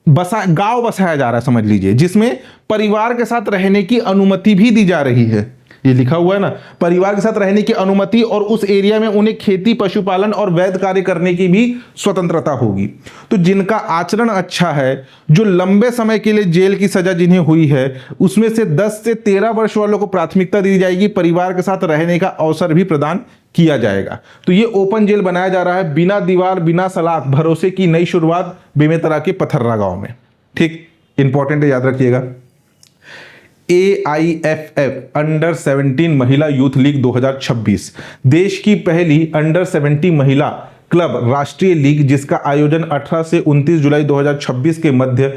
Speaker 1: गांव बसाया जा रहा है, समझ लीजिए, जिसमें परिवार के साथ रहने की अनुमति भी दी जा रही है। ये लिखा हुआ है ना, परिवार के साथ रहने की अनुमति और उस एरिया में उन्हें खेती, पशुपालन और वैध कार्य करने की भी स्वतंत्रता होगी। तो जिनका आचरण अच्छा है, जो लंबे समय के लिए जेल की सजा जिन्हें हुई है, उसमें से 10 से 13 वर्ष वालों को प्राथमिकता दी जाएगी, परिवार के साथ रहने का अवसर भी प्रदान किया जाएगा। तो ये ओपन जेल बनाया जा रहा है, बिना दीवार, बिना सलाख, भरोसे की नई शुरुआत, बेमेतरा के पथर्रा गांव में। ठीक, इंपॉर्टेंट है, याद रखिएगा। AIFF अंडर 17 महिला यूथ लीग 2026 देश की पहली अंडर 17 महिला क्लब राष्ट्रीय लीग, जिसका आयोजन 18 से 29 जुलाई 2026 के मध्य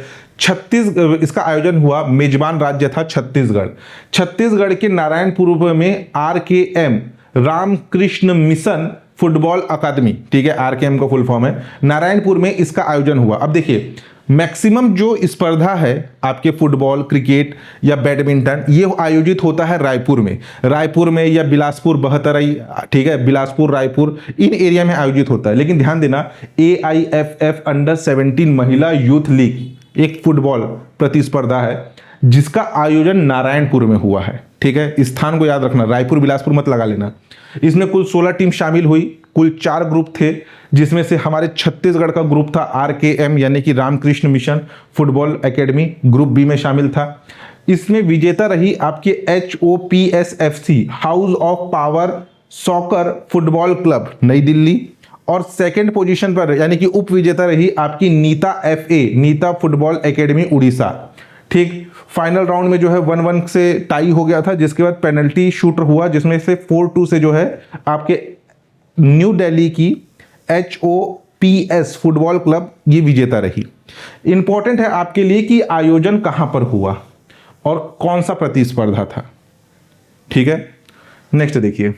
Speaker 1: इसका आयोजन हुआ। मेजबान राज्य था छत्तीसगढ़। छत्तीसगढ़ के नारायणपुर में RKM Ramakrishna mission football academy, ठीक है, RKM का फुल फॉर्म है, नारायणपुर में इसका आयोजन हुआ। अब देखिए, मैक्सिमम जो स्पर्धा है आपके फुटबॉल, क्रिकेट या बैडमिंटन, ये आयोजित होता है रायपुर में या बिलासपुर, बहतरई, ठीक है, बिलासपुर, रायपुर, इन एरिया में आयोजित होता है। लेकिन ध्यान देना, AIFF अंडर 17 महिला यूथ लीग एक फुटबॉल प्रतिस्पर्धा है जिसका आयोजन नारायणपुर में हुआ है। ठीक है, स्थान को याद रखना, रायपुर बिलासपुर मत लगा लेना। इसमें कुल 16 टीम शामिल हुई, कुल 4 ग्रुप थे, जिसमें से हमारे छत्तीसगढ़ का ग्रुप था RKM यानी कि Ramakrishna mission football academy, group B में शामिल था। इसमें विजेता रही आपके HOPSFC house of power soccer football club Nai Delhi, और सेकंड पोजीशन पर यानी कि उप विजेता रही आपकी नीता फुटबॉल एकेडमी उड़ीसा। ठीक, फाइनल राउंड में जो है 1-1 से टाई हो गया था, जिसके बाद पेनल्टी शूट हुआ, जिसमें से 4-2 से जो है आपके न्यू दिल्ली की HOPS फुटबॉल क्लब ये विजेता रही। इंपॉर्टेंट है आपके लिए कि आयोजन कहां पर हुआ और कौन सा प्रतिस्पर्धा था। ठीक है, नेक्स्ट देखिए,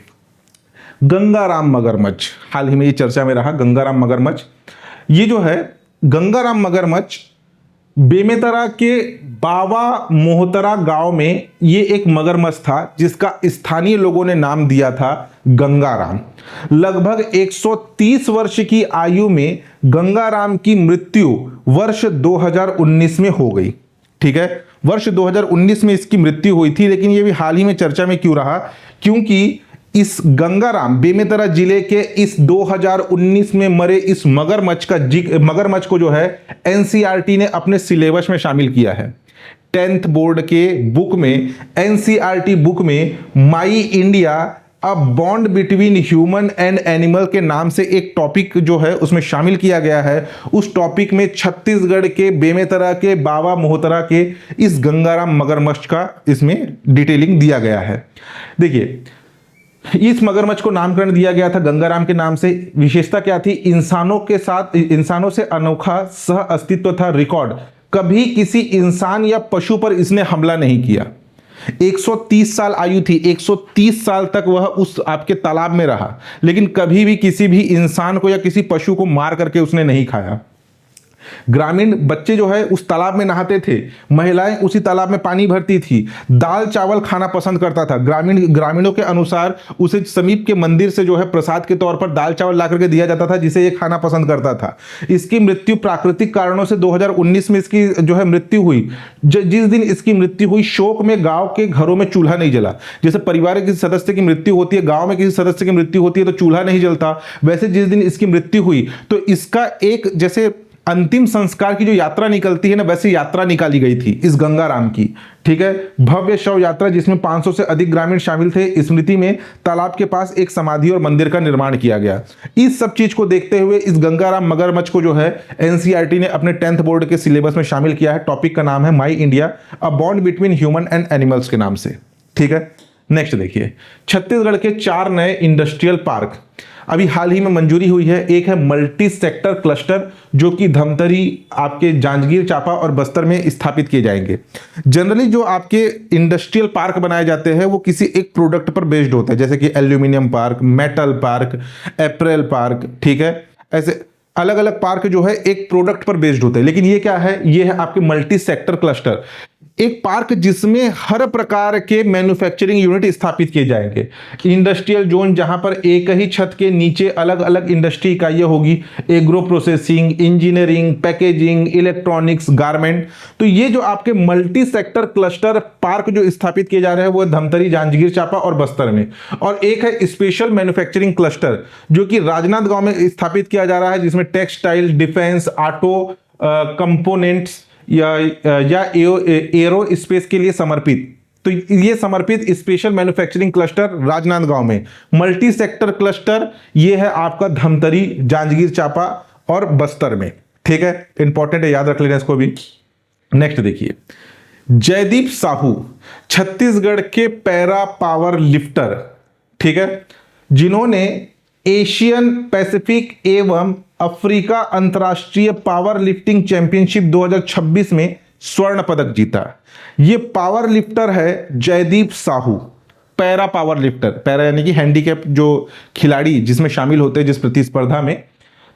Speaker 1: गंगाराम मगरमच्छ, हाल ही में ये चर्चा में रहा। गंगाराम मगरमच्छ, ये जो है गंगाराम मगरमच्छ बेमेतरा के बाबा मोहतरा गांव में ये एक मगरमच्छ था जिसका स्थानीय लोगों ने नाम दिया था गंगाराम। लगभग 130 वर्ष की आयु में गंगाराम की मृत्यु वर्ष 2019 में हो गई। ठीक है, वर्ष 2019 में इसकी मृत्यु हुई थी, लेकिन ये भी हाल ही में चर्चा में क्यों रहा, क्योंकि इस गंगाराम बेमेतरा जिले के इस 2019 में मरे इस मगरमच्छ को जो है NCERT ने अपने सिलेबस में शामिल किया है। 10th बोर्ड के बुक में, NCERT बुक में my India a bond between human and animal के नाम से एक टॉपिक जो है उसमें शामिल किया गया है। उस टॉपिक में छत्तीसगढ़ के बेमेतरा के बाबा मोहतरा के इस गंगाराम मगरमच्छ का इसमें डिटेलिंग दिया गया है। देखिए, इस मगरमच्छ को नामकरण दिया गया था गंगाराम के नाम से। विशेषता क्या थी, इंसानों से अनोखा सह अस्तित्व था रिकॉर्ड, कभी किसी इंसान या पशु पर इसने हमला नहीं किया। 130 साल आयु थी, 130 साल तक वह उस आपके तालाब में रहा, लेकिन कभी भी किसी भी इंसान को या किसी पशु को मार करके उसने नहीं खाया। ग्रामीण बच्चे जो है उस तालाब में नहाते थे, महिलाएं उसी तालाब में पानी भरती थी, दाल चावल खाना पसंद करता था। ग्रामीणों के अनुसार उसे समीप के मंदिर से जो है प्रसाद के तौर पर दाल चावल ला करके दिया जाता था, जिसे ये खाना पसंद करता था। इसकी मृत्यु प्राकृतिक कारणों से 2019 में इसकी जो है मृत्यु हुई। जिस दिन इसकी मृत्यु हुई, शोक में गांव के घरों में चूल्हा नहीं जला। जैसे परिवार के किसी सदस्य की मृत्यु होती है, गांव में किसी सदस्य की मृत्यु होती है तो चूल्हा नहीं जलता, वैसे जिस दिन इसकी मृत्यु हुई तो इसका एक जैसे अंतिम संस्कार की जो यात्रा निकलती है ना, वैसी यात्रा निकाली गई थी इस गंगाराम की। ठीक है, भव्य शव यात्रा जिसमें 500 से अधिक ग्रामीण शामिल थे। स्मृति में तालाब के पास एक समाधि और मंदिर का निर्माण किया गया। इस सब चीज को देखते हुए इस गंगाराम मगरमच्छ को जो है NCERT ने अपने 10th बोर्ड के सिलेबस में शामिल किया है। टॉपिक का नाम है my India a bond between human and animals के नाम से। ठीक है, नेक्स्ट देखिए, छत्तीसगढ़ के 4 नए इंडस्ट्रियल पार्क अभी हाल ही में मंजूरी हुई है। एक है मल्टी सेक्टर क्लस्टर, जो कि धमतरी, आपके जांजगीर चांपा और बस्तर में स्थापित किए जाएंगे। जनरली जो आपके इंडस्ट्रियल पार्क बनाए जाते हैं वो किसी एक प्रोडक्ट पर बेस्ड होता है, जैसे कि एल्यूमिनियम पार्क, मेटल पार्क, अप्रैल पार्क। ठीक है, ऐसे अलग अलग पार्क जो है एक प्रोडक्ट पर बेस्ड होते हैं। लेकिन ये क्या है, ये है आपके मल्टी सेक्टर क्लस्टर। एक पार्क जिसमें हर प्रकार के मैन्युफैक्चरिंग यूनिट स्थापित किए जाएंगे। इंडस्ट्रियल जोन जहां पर एक ही छत के नीचे अलग अलग इंडस्ट्री इकाइयां होगी, agro processing, engineering, packaging, electronics, garment. तो ये जो आपके मल्टी सेक्टर क्लस्टर पार्क जो स्थापित किए जा रहे हैं वो धमतरी, जांजगीर चांपा और बस्तर में। और एक है स्पेशल मैन्युफैक्चरिंग क्लस्टर जो कि राजनांदगांव में स्थापित किया जा रहा है, जिसमें टेक्सटाइल, डिफेंस, ऑटो कंपोनेंट्स या एरो स्पेस के लिए समर्पित। तो ये समर्पित स्पेशल मैन्युफैक्चरिंग क्लस्टर राजनांदगांव में। मल्टी सेक्टर क्लस्टर ये है आपका धमतरी, जांजगीर चांपा और बस्तर में। ठीक है, इंपॉर्टेंट है, याद रख लेना इसको भी। नेक्स्ट देखिए, जयदीप साहू छत्तीसगढ़ के पैरा पावर लिफ्टर, ठीक है, जिन्होंने एशियन पैसिफिक एवं अफ्रीका अंतर्राष्ट्रीय पावर लिफ्टिंग चैंपियनशिप 2026 में स्वर्ण पदक जीता। ये पावर लिफ्टर है Jaydeep Sahu, para power lifter. Para यानी कि हैंडीकैप जो खिलाड़ी जिसमें शामिल होते हैं जिस प्रतिस्पर्धा में।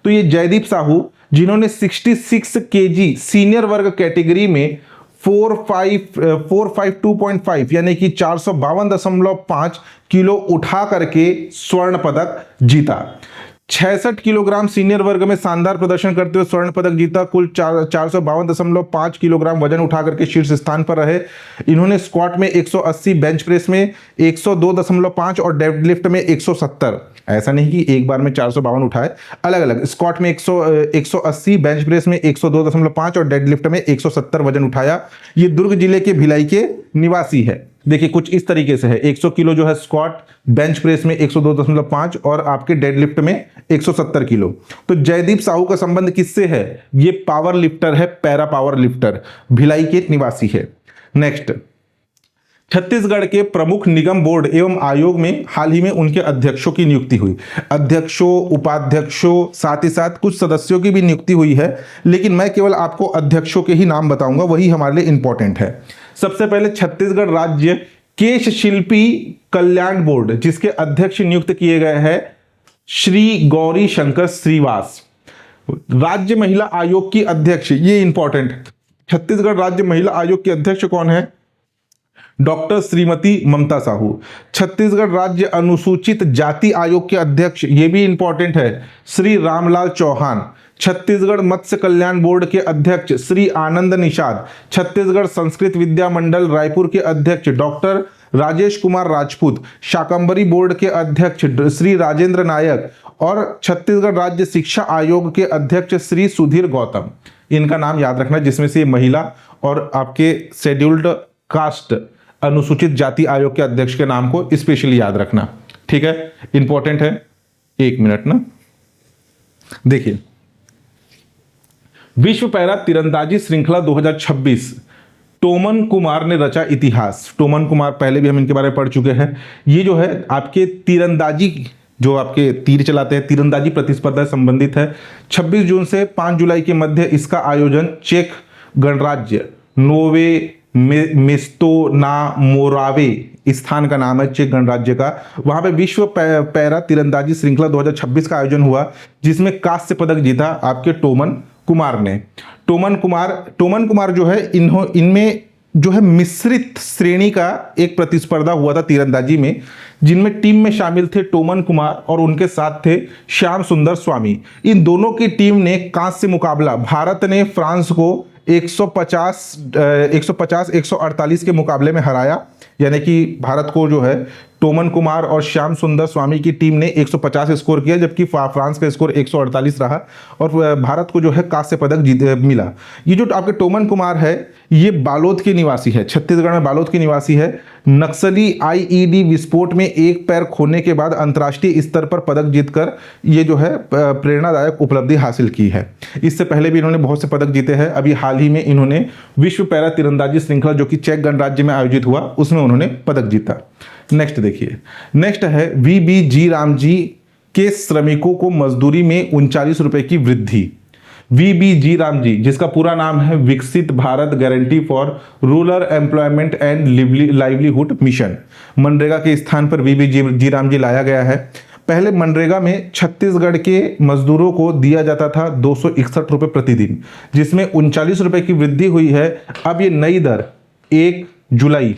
Speaker 1: तो ये जयदीप साहू जिन्होंने 66 केजी सीनियर वर्ग कैटेगरी में 452.5 यानी कि 452.5 किलो उठा करके स्वर्ण पदक जीता। 66 किलोग्राम सीनियर वर्ग में शानदार प्रदर्शन करते हुए स्वर्ण पदक जीता। कुल 452.5 किलोग्राम वजन उठा करके शीर्ष स्थान पर रहे। इन्होंने स्क्वाट में 180, बेंच प्रेस में 102.5 और डेडलिफ्ट में 170। ऐसा नहीं कि एक बार में 452 उठाए, अलग अलग। स्क्वाट में 180, बेंच प्रेस में 102.5 और डेडलिफ्ट में 170 वजन उठाया। ये दुर्ग जिले के भिलाई के निवासी है। देखिए कुछ इस तरीके से है, 100 किलो जो है स्क्वाट, बेंच प्रेस में 102.5 और आपके डेडलिफ्ट में 170 किलो। तो जयदीप साहू का संबंध किससे है? ये पावर लिफ्टर है, पैरा पावर लिफ्टर, भिलाई के निवासी है। नेक्स्ट, छत्तीसगढ़ के प्रमुख निगम बोर्ड एवं आयोग में हाल ही में उनके अध्यक्षों की नियुक्ति हुई। अध्यक्षों, उपाध्यक्षों, साथ ही साथ कुछ सदस्यों की भी नियुक्ति हुई है, लेकिन मैं केवल आपको अध्यक्षों के ही नाम बताऊंगा, वही हमारे लिए इंपॉर्टेंट है। सबसे पहले छत्तीसगढ़ राज्य केश शिल्पी कल्याण बोर्ड, जिसके अध्यक्ष नियुक्त किए गए हैं श्री गौरी शंकर श्रीवास। राज्य महिला आयोग की अध्यक्ष, ये इंपॉर्टेंट, छत्तीसगढ़ राज्य महिला आयोग की अध्यक्ष कौन है? डॉक्टर श्रीमती ममता साहू। छत्तीसगढ़ राज्य अनुसूचित जाति आयोग के अध्यक्ष, ये भी इंपॉर्टेंट है, श्री रामलाल चौहान। छत्तीसगढ़ मत्स्य कल्याण बोर्ड के अध्यक्ष श्री आनंद निषाद। छत्तीसगढ़ संस्कृत विद्या मंडल रायपुर के अध्यक्ष डॉक्टर राजेश कुमार राजपूत। शाकंभरी बोर्ड के अध्यक्ष श्री राजेंद्र नायक और छत्तीसगढ़ राज्य शिक्षा आयोग के अध्यक्ष श्री सुधीर गौतम। इनका नाम याद रखना, जिसमें से महिला और आपके शेड्यूल्ड कास्ट अनुसूचित जाति आयोग के अध्यक्ष के नाम को स्पेशली याद रखना। ठीक है, इंपॉर्टेंट है। एक मिनट ना, देखिए, विश्व पैरा तीरंदाजी श्रृंखला 2026 टोमन कुमार ने रचा इतिहास। टोमन कुमार, पहले भी हम इनके बारे में पढ़ चुके हैं। ये जो है आपके तीरंदाजी, जो आपके तीर चलाते हैं, तीरंदाजी प्रतिस्पर्धा से संबंधित है। 26 जून से 5 जुलाई के मध्य इसका आयोजन चेक गणराज्य नोवे मेस्तो ना मोरावे स्थान का नाम है चेक गणराज्य का, वहां पे विश्व पैरा तीरंदाजी श्रृंखला 2026 का आयोजन हुआ, जिसमें कांस्य पदक जीता आपके टोमन कुमार ने। टोमन कुमार जो है, इनमें जो है मिश्रित श्रेणी का एक प्रतिस्पर्धा हुआ था तीरंदाजी में, जिनमें टीम में शामिल थे टोमन कुमार और उनके साथ थे श्याम सुंदर स्वामी। इन दोनों की टीम ने कांस्य मुकाबला, भारत ने फ्रांस को 150-148 के मुकाबले में हराया। यानी कि भारत को जो है टोमन कुमार और श्याम सुंदर स्वामी की टीम ने 150 स्कोर किया, जबकि फ्रांस का स्कोर 148 रहा और भारत को जो है कांस्य पदक मिला। ये जो आपके टोमन कुमार है, ये बालोद के निवासी है, छत्तीसगढ़ में बालोद के निवासी है। नक्सली आईईडी विस्फोट में एक पैर खोने के बाद अंतर्राष्ट्रीय स्तर पर पदक जीतकर ये जो है प्रेरणादायक उपलब्धि हासिल की है। इससे पहले भी इन्होंने बहुत से पदक जीते हैं। अभी हाल ही में इन्होंने विश्व पैरा तीरंदाजी श्रृंखला जो कि चेक गणराज्य में आयोजित हुआ, उसमें उन्होंने पदक जीता। नेक्स्ट देखिए, नेक्स्ट है वीबीजी राम जी के श्रमिकों को मजदूरी में 39 रुपए की वृद्धि। वीबीजी राम जी, जिसका पूरा नाम है विकसित Bharat guarantee for rural employment and livelihood mission. MNREGA के स्थान पर वीबीजी राम जी लाया गया है। पहले मनरेगा में छत्तीसगढ़ के मजदूरों को दिया जाता था 261 रुपए प्रतिदिन, जिसमें 39 रुपए की वृद्धि हुई है। अब ये नई दर 1 जुलाई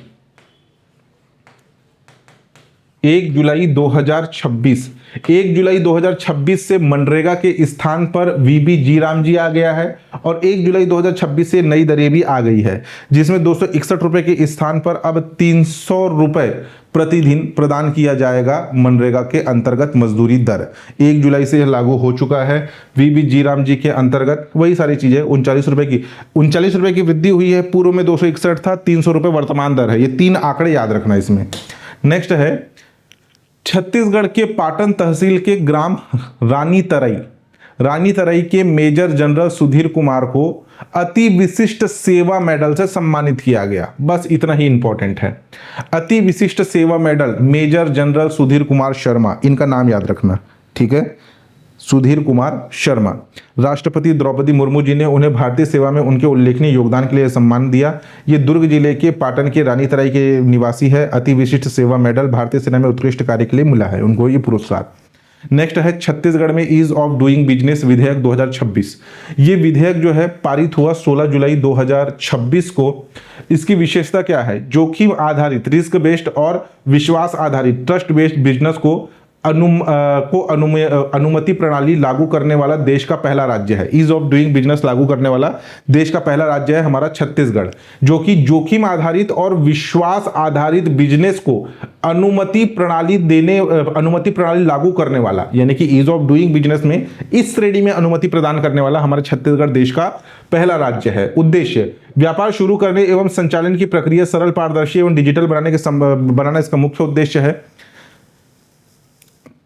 Speaker 1: 2026, 1 जुलाई 2026 से मनरेगा के स्थान पर वीबी जीराम जी आ गया है और 1 जुलाई 2026 से नई दरें भी आ गई है, जिसमें 261 रुपए के स्थान पर अब 300 रुपए प्रतिदिन प्रदान किया जाएगा मनरेगा के अंतर्गत मजदूरी दर। 1 जुलाई से यह लागू हो चुका है। वीबी जीराम जी के अंतर्गत वही सारी चीजें 39 रुपए की वृद्धि हुई है। पूर्व में 261 था, 300 रुपए वर्तमान दर है। ये 3 आंकड़े याद रखना इसमें। नेक्स्ट है छत्तीसगढ़ के पाटन तहसील के ग्राम रानी तरई के मेजर जनरल सुधीर कुमार को अति विशिष्ट सेवा मेडल से सम्मानित किया गया। बस इतना ही इंपॉर्टेंट है। Ati Vishisht Seva medal major general Sudhir Kumar Sharma, इनका नाम याद रखना, ठीक है, सुधीर कुमार शर्मा। राष्ट्रपति द्रौपदी मुर्मू जी ने उन्हें भारतीय सेवा में उनके उल्लेखनीय योगदान के लिए सम्मान दिया। ये दुर्ग जिले के पाटन के रानी तराई के निवासी है। अति विशिष्ट सेवा मेडल भारतीय सेना में उत्कृष्ट कार्य के लिए मिला है उनको ये पुरस्कार। नेक्स्ट है छत्तीसगढ़ में ईज ऑफ डूइंग बिजनेस विधेयक 2026। ये विधेयक जो है पारित हुआ 16 जुलाई 2026 को। इसकी विशेषता क्या है? जोखिम आधारित, रिस्क बेस्ड और विश्वास आधारित ट्रस्ट बेस्ड बिजनेस को अनुमति प्रणाली लागू करने वाला देश का पहला राज्य है। ईज ऑफ डूइंग बिजनेस लागू करने वाला देश का पहला राज्य है हमारा छत्तीसगढ़, जो कि जोखिम आधारित और विश्वास आधारित बिजनेस को अनुमति प्रणाली लागू करने वाला, यानी कि ईज ऑफ डूइंग बिजनेस में इस श्रेणी में अनुमति प्रदान करने वाला हमारा छत्तीसगढ़ देश का पहला राज्य है। उद्देश्य व्यापार शुरू करने एवं संचालन की प्रक्रिया सरल, पारदर्शी एवं डिजिटल बनाना इसका मुख्य उद्देश्य है।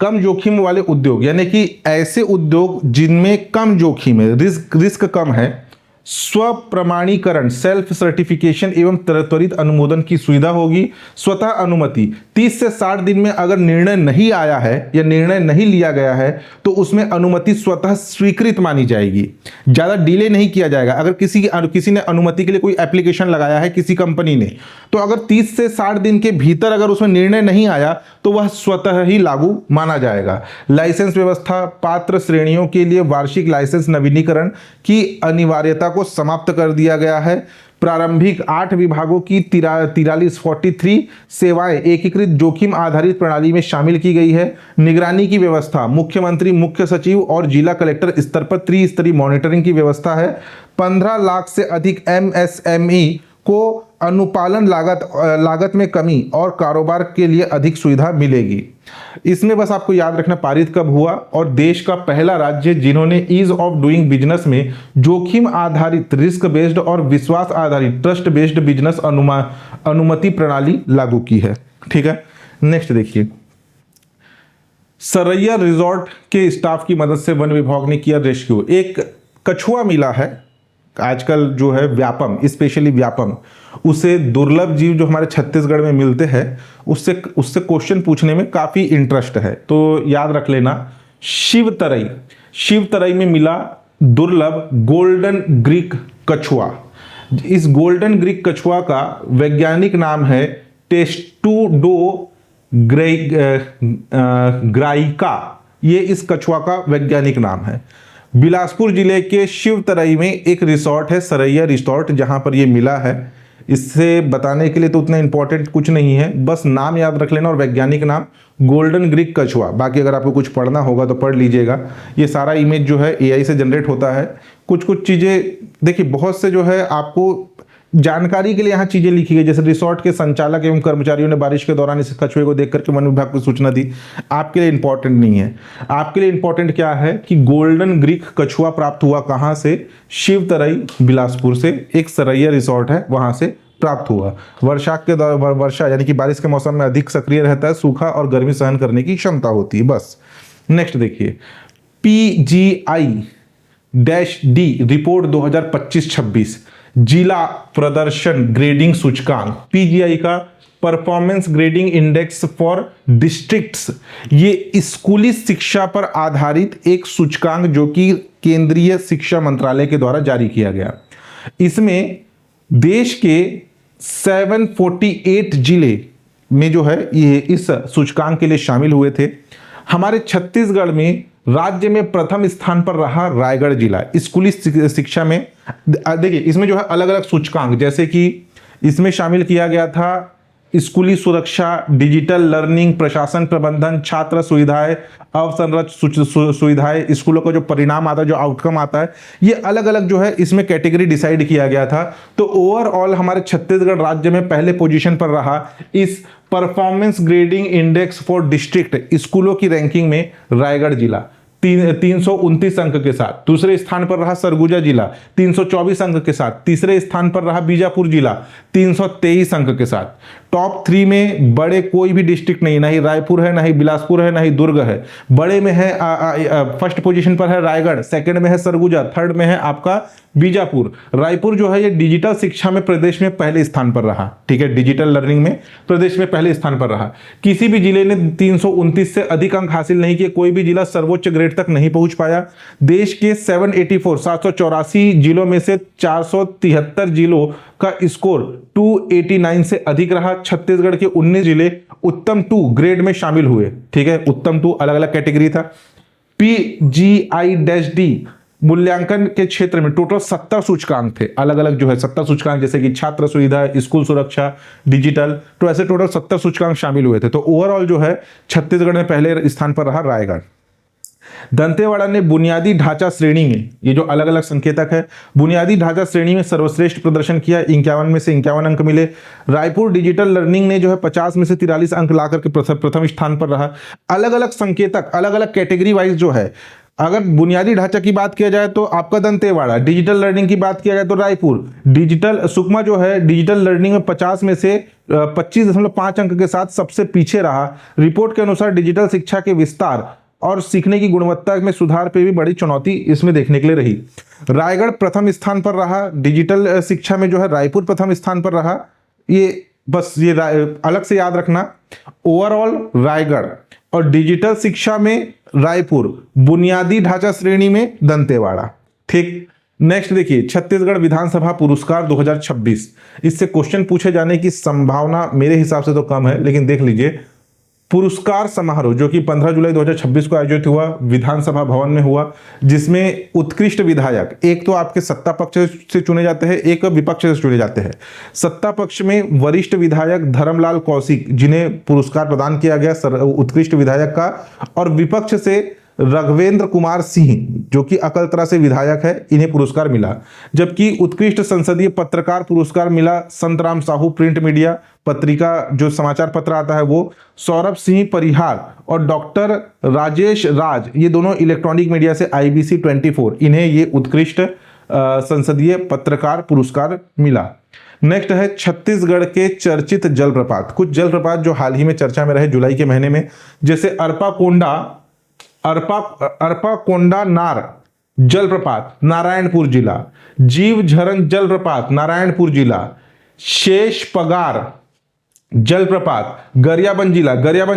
Speaker 1: कम जोखिम वाले उद्योग, यानी कि ऐसे उद्योग जिनमें कम जोखिम है, रिस्क कम है, स्वप्रमाणीकरण सेल्फ सर्टिफिकेशन एवं त्वरित अनुमोदन की सुविधा होगी। स्वतः अनुमति 30 से 60 दिन में अगर निर्णय नहीं आया है या निर्णय नहीं लिया गया है तो उसमें अनुमति स्वतः स्वीकृत मानी जाएगी, ज़्यादा डिले नहीं किया जाएगा। अगर किसी ने अनुमति के लिए कोई एप्लीकेशन लगाया है किसी कंपनी ने, तो अगर 30 से 60 दिन के भीतर अगर उसमें निर्णय नहीं आया तो वह स्वतः ही लागू माना जाएगा। लाइसेंस व्यवस्था, पात्र श्रेणियों के लिए वार्षिक लाइसेंस नवीनीकरण की अनिवार्यता को समाप्त कर दिया गया है। प्रारंभिक 8 विभागों की 43 सेवाएं एकीकृत जोखिम आधारित प्रणाली में शामिल की गई है। निगरानी की व्यवस्था, मुख्यमंत्री, मुख्य सचिव और जिला कलेक्टर स्तर पर त्रिस्तरीय मॉनिटरिंग की व्यवस्था है। 15 लाख से अधिक MSME को अनुपालन लागत में कमी और कारोबार के लिए अधिक सुविधा मिलेगी। इसमें बस आपको याद रखना पारित कब हुआ और देश का पहला राज्य जिन्होंने ईज ऑफ डूइंग बिजनेस में जोखिम आधारित, रिस्क बेस्ड और विश्वास आधारित ट्रस्ट बेस्ड बिजनेस अनुमति प्रणाली लागू की है। ठीक है, नेक्स्ट देखिए, सरैया रिजॉर्ट के स्टाफ की मदद से वन विभाग ने किया रेस्क्यू। एक कछुआ मिला है आजकल जो है व्यापम, स्पेशली व्यापम, उसे दुर्लभ जीव जो हमारे छत्तीसगढ़ में मिलते हैं उससे क्वेश्चन पूछने में काफ़ी इंटरेस्ट है, तो याद रख लेना। शिवतरई में मिला दुर्लभ गोल्डन ग्रीक कछुआ। इस गोल्डन ग्रीक कछुआ का वैज्ञानिक नाम है टेस्टुडो ग्राइका। ये इस कछुआ का वैज्ञानिक नाम है। बिलासपुर जिले के शिवतरई में एक रिसोर्ट है, सरैया रिसोर्ट, जहां पर ये मिला है। इससे बताने के लिए तो उतना इंपॉर्टेंट कुछ नहीं है, बस नाम याद रख लेना और वैज्ञानिक नाम गोल्डन ग्रीक कछुआ। बाकी अगर आपको कुछ पढ़ना होगा तो पढ़ लीजिएगा। ये सारा इमेज जो है AI से जनरेट होता है। कुछ चीज़ें देखिए, बहुत से जो है आपको जानकारी के लिए यहाँ चीजें लिखी गई, जैसे रिसोर्ट के संचालक एवं कर्मचारियों ने बारिश के दौरान इस कछुए को देख करके वन विभाग को सूचना दी। आपके लिए इंपॉर्टेंट नहीं है। आपके लिए इंपॉर्टेंट क्या है कि गोल्डन ग्रीक कछुआ प्राप्त हुआ कहाँ से? शिवतरई बिलासपुर से, एक सरैया रिसोर्ट है वहां से प्राप्त हुआ। वर्षा यानी कि बारिश के मौसम में अधिक सक्रिय रहता है, सूखा और गर्मी सहन करने की क्षमता होती है। बस नेक्स्ट देखिए, PGI-D रिपोर्ट 2025-26 जिला प्रदर्शन ग्रेडिंग सूचकांक, PGI का performance grading index for districts. ये स्कूली शिक्षा पर आधारित एक सूचकांक जो कि केंद्रीय शिक्षा मंत्रालय के द्वारा जारी किया गया। इसमें देश के 748 जिले में जो है ये इस सूचकांक के लिए शामिल हुए थे। हमारे छत्तीसगढ़ में राज्य में प्रथम स्थान पर रहा रायगढ़ जिला स्कूली शिक्षा में। देखिए इसमें जो है अलग अलग सूचकांक, जैसे कि इसमें शामिल किया गया था स्कूली सुरक्षा, डिजिटल लर्निंग, प्रशासन प्रबंधन, छात्र सुविधाएं, अवसंरचित सुविधाएं, स्कूलों का जो परिणाम आता है, जो आउटकम आता है, ये अलग अलग जो है इसमें कैटेगरी डिसाइड किया गया था। तो ओवरऑल हमारे छत्तीसगढ़ राज्य में पहले पोजीशन पर रहा इस performance grading index for district स्कूलों की रैंकिंग में रायगढ़ जिला 329 अंक के साथ। दूसरे स्थान पर रहा सरगुजा जिला 324 अंक के साथ। तीसरे स्थान पर रहा बीजापुर जिला 323 अंक के साथ। टॉप 3 में बड़े कोई भी डिस्ट्रिक्ट नहीं, ना ही रायपुर है, ना ही बिलासपुर है, ना ही दुर्ग है। बड़े में है फर्स्ट पोजीशन पर है रायगढ़, सेकंड में है सरगुजा, थर्ड में है आपका बीजापुर। रायपुर जो है ये डिजिटल शिक्षा में प्रदेश में पहले स्थान पर रहा। ठीक है, डिजिटल लर्निंग में प्रदेश में पहले स्थान पर रहा। किसी भी जिले ने 329 से अधिक अंक हासिल नहीं किए, कोई भी जिला सर्वोच्च ग्रेड तक नहीं पहुंच पाया। देश के 784 जिलों में से 473 जिलों का स्कोर 289 से अधिक रहा। छत्तीसगढ़ के 19 जिले उत्तम 2 ग्रेड में शामिल हुए। ठीक है, उत्तम 2 अलग अलग कैटेगरी था। PGI-D मूल्यांकन के क्षेत्र में टोटल 70 सूचकांक थे, अलग अलग जो है 70 सूचकांक, जैसे कि छात्र सुविधा, स्कूल सुरक्षा, डिजिटल, तो ऐसे टोटल 70 सूचकांक शामिल हुए थे। तो ओवरऑल जो है छत्तीसगढ़ में पहले स्थान पर रहा रायगढ़। दंतेवाड़ा ने बुनियादी ढांचा श्रेणी में, ये जो अलग अलग संकेतक है, बुनियादी ढांचा श्रेणी में सर्वश्रेष्ठ प्रदर्शन किया, 51 में से 51 अंक मिले। रायपुर डिजिटल लर्निंग ने जो है 50 में से 43 अंक लाकर के प्रथम स्थान पर रहा। अलग अलग संकेतक, अलग अलग कैटेगरी वाइज जो है, अगर बुनियादी ढांचा की बात किया जाए तो आपका दंतेवाड़ा, डिजिटल लर्निंग की बात किया जाए तो रायपुर, डिजिटल सुकमा जो है डिजिटल लर्निंग में 50 में से 25.5 अंक के साथ सबसे पीछे रहा। रिपोर्ट के अनुसार डिजिटल शिक्षा के विस्तार और सीखने की गुणवत्ता में सुधार पे भी बड़ी चुनौती इसमें देखने के लिए रही। रायगढ़ प्रथम स्थान पर रहा, डिजिटल शिक्षा में जो है रायपुर प्रथम स्थान पर रहा। ये बस ये अलग से याद रखना, ओवरऑल रायगढ़ और डिजिटल शिक्षा में रायपुर, बुनियादी ढांचा श्रेणी में दंतेवाड़ा। ठीक, नेक्स्ट देखिए छत्तीसगढ़ विधानसभा पुरस्कार 2026। इससे क्वेश्चन पूछे जाने की संभावना मेरे हिसाब से तो कम है, लेकिन देख लीजिए पुरस्कार समारोह जो कि 15 जुलाई 2026 को आयोजित हुआ, विधानसभा भवन में हुआ, जिसमें उत्कृष्ट विधायक, एक तो आपके सत्ता पक्ष से चुने जाते हैं, एक विपक्ष से चुने जाते हैं। सत्ता पक्ष में वरिष्ठ विधायक धर्मलाल कौशिक, जिन्हें पुरस्कार प्रदान किया गया उत्कृष्ट विधायक का, और विपक्ष से राघवेंद्र कुमार सिंह जो कि अकलतरा से विधायक है, इन्हें पुरस्कार मिला। जबकि उत्कृष्ट संसदीय पत्रकार पुरस्कार मिला संतराम साहू प्रिंट मीडिया पत्रिका जो समाचार पत्र आता है वो, सौरभ सिंह परिहार और डॉक्टर राजेश राज, ये दोनों इलेक्ट्रॉनिक मीडिया से IBC 24, इन्हें ये उत्कृष्ट संसदीय पत्रकार पुरस्कार मिला। नेक्स्ट है छत्तीसगढ़ के चर्चित जलप्रपात। कुछ जलप्रपात जो हाल ही में चर्चा में रहे जुलाई के महीने में, जैसे अरपा कोंडा नार जलप्रपात नारायणपुर जिला, जीव झरन जलप्रपात नारायणपुर जिला, शेष पगार जलप्रपात गरियाबंद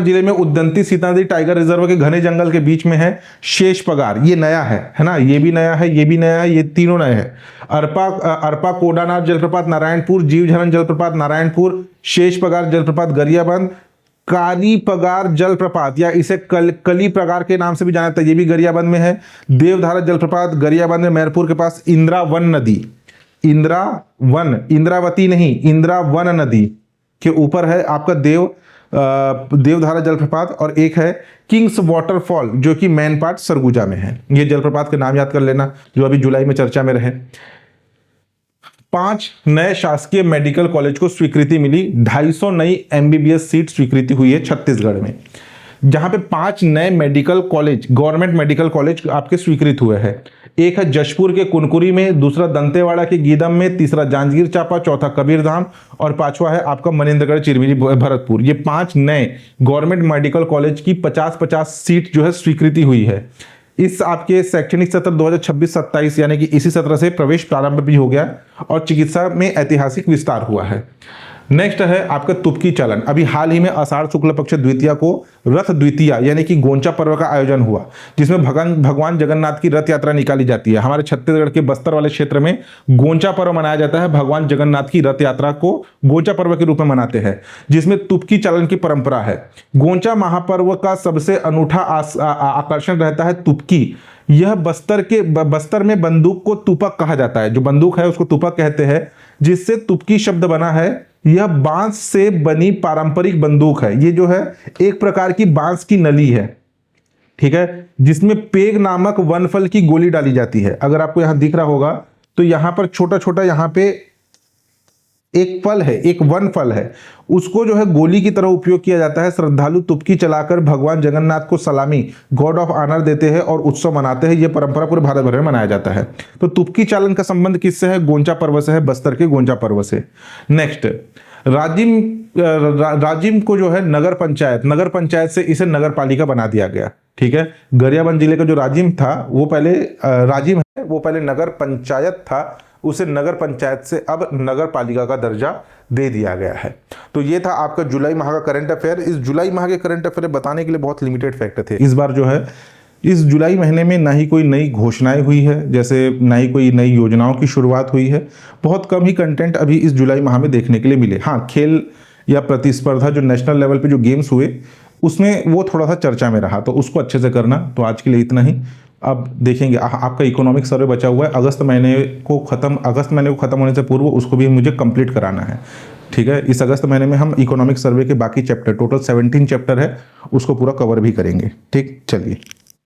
Speaker 1: जिले में उद्दंती सीता नदी टाइगर रिजर्व के घने जंगल के बीच में है शेष पगार। ये नया है ना, ये भी नया है, ये भी नया है, ये तीनों नए हैं। अरपा कोडानार जलप्रपात नारायणपुर, जीव झरन जलप्रपात नारायणपुर, शेष पगार जलप्रपात गरियाबंद, काली पगार जलप्रपात या इसे कली पगार के नाम से भी जाना जाता है, ये भी गरियाबंद में है। देवधारा जलप्रपात गरियाबंद में मैरपुर के पास इंद्रावन नदी, इंद्रावती नहीं, इंद्रावन नदी के ऊपर है आपका देवधारा जलप्रपात, और एक है किंग्स वाटरफॉल जो कि मैनपाट सरगुजा में है। ये जलप्रपात के नाम याद कर लेना जो अभी जुलाई में चर्चा में रहे। 5 नए शासकीय मेडिकल कॉलेज को स्वीकृति मिली, 250 नई MBBS सीट स्वीकृति हुई है छत्तीसगढ़ में, जहां पे 5 नए medical college, government medical college आपके स्वीकृत हुए हैं। एक है जशपुर के कुनकुरी में, दूसरा दंतेवाड़ा के गीदम में, तीसरा जांजगीर चांपा, चौथा कबीरधाम और पांचवा है आपका मनेन्द्रगढ़ चिरमिरी भरतपुर। ये 5 नए गवर्नमेंट मेडिकल कॉलेज की 50-50 सीट जो है स्वीकृति हुई है। इस आपके शैक्षणिक सत्र 2026-27 यानी कि इसी सत्र से प्रवेश प्रारंभ भी हो गया और चिकित्सा में ऐतिहासिक विस्तार हुआ है। नेक्स्ट है आपका तुपकी चलन। अभी हाल ही में आषाढ़ शुक्ल पक्ष द्वितीया को रथ द्वितीया यानी कि गोंचा पर्व का आयोजन हुआ, जिसमें भगवान जगन्नाथ की रथ यात्रा निकाली जाती है। हमारे छत्तीसगढ़ के बस्तर वाले क्षेत्र में गोंचा पर्व मनाया जाता है, भगवान जगन्नाथ की रथ यात्रा को गोंचा पर्व के रूप में मनाते हैं, जिसमें तुपकी चलन की परंपरा है। गोंचा महापर्व का सबसे अनूठा आकर्षण रहता है तुपकी, यह बस्तर में बंदूक को तुपक कहा जाता है। जो बंदूक है उसको तुपक कहते हैं, जिससे तुपकी शब्द बना है। यह बांस से बनी पारंपरिक बंदूक है। ये जो है एक प्रकार की बांस की नली है, ठीक है, जिसमें पेग नामक वनफल की गोली डाली जाती है। अगर आपको यहां दिख रहा होगा तो यहां पर छोटा छोटा यहां पे एक फल है, एक वन फल है, उसको जो है गोली की तरह उपयोग किया जाता है। श्रद्धालु तुपकी चलाकर भगवान जगन्नाथ को सलामी, गॉड ऑफ ऑनर देते हैं और उत्सव मनाते हैं। यह परंपरा पूरे भारत भर में मनाया जाता है। तो तुपकी चालन का संबंध किससे है? गोंचा पर्व से है, बस्तर के गोंचा पर्व से। नेक्स्ट, राजिम को जो है नगर पंचायत से इसे नगर पालिका बना दिया गया, ठीक है। गरियाबंद जिले का जो राजिम था वो पहले वो पहले नगर पंचायत था, उसे नगर पंचायत से अब नगर पालिका का दर्जा दे दिया गया है। तो ये था आपका जुलाई माह का करंट अफेयर। इस जुलाई माह के करंट अफेयर बताने के लिए बहुत लिमिटेड फैक्ट थे। इस बार जो है इस जुलाई महीने में ना ही कोई नई घोषणाएं हुई है, जैसे ना ही कोई नई योजनाओं की शुरुआत हुई है। बहुत कम ही कंटेंट अभी इस जुलाई माह में देखने के लिए मिले। हाँ, खेल या प्रतिस्पर्धा जो नेशनल लेवल पे जो गेम्स हुए उसमें वो थोड़ा सा चर्चा में रहा, तो उसको अच्छे से करना। तो आज के लिए इतना ही। अब देखेंगे आपका इकोनॉमिक सर्वे बचा हुआ है, अगस्त महीने को खत्म होने से पूर्व उसको भी मुझे कंप्लीट कराना है, ठीक है। इस अगस्त महीने में हम इकोनॉमिक सर्वे के बाकी चैप्टर, टोटल 17 चैप्टर है, उसको पूरा कवर भी करेंगे, ठीक। चलिए।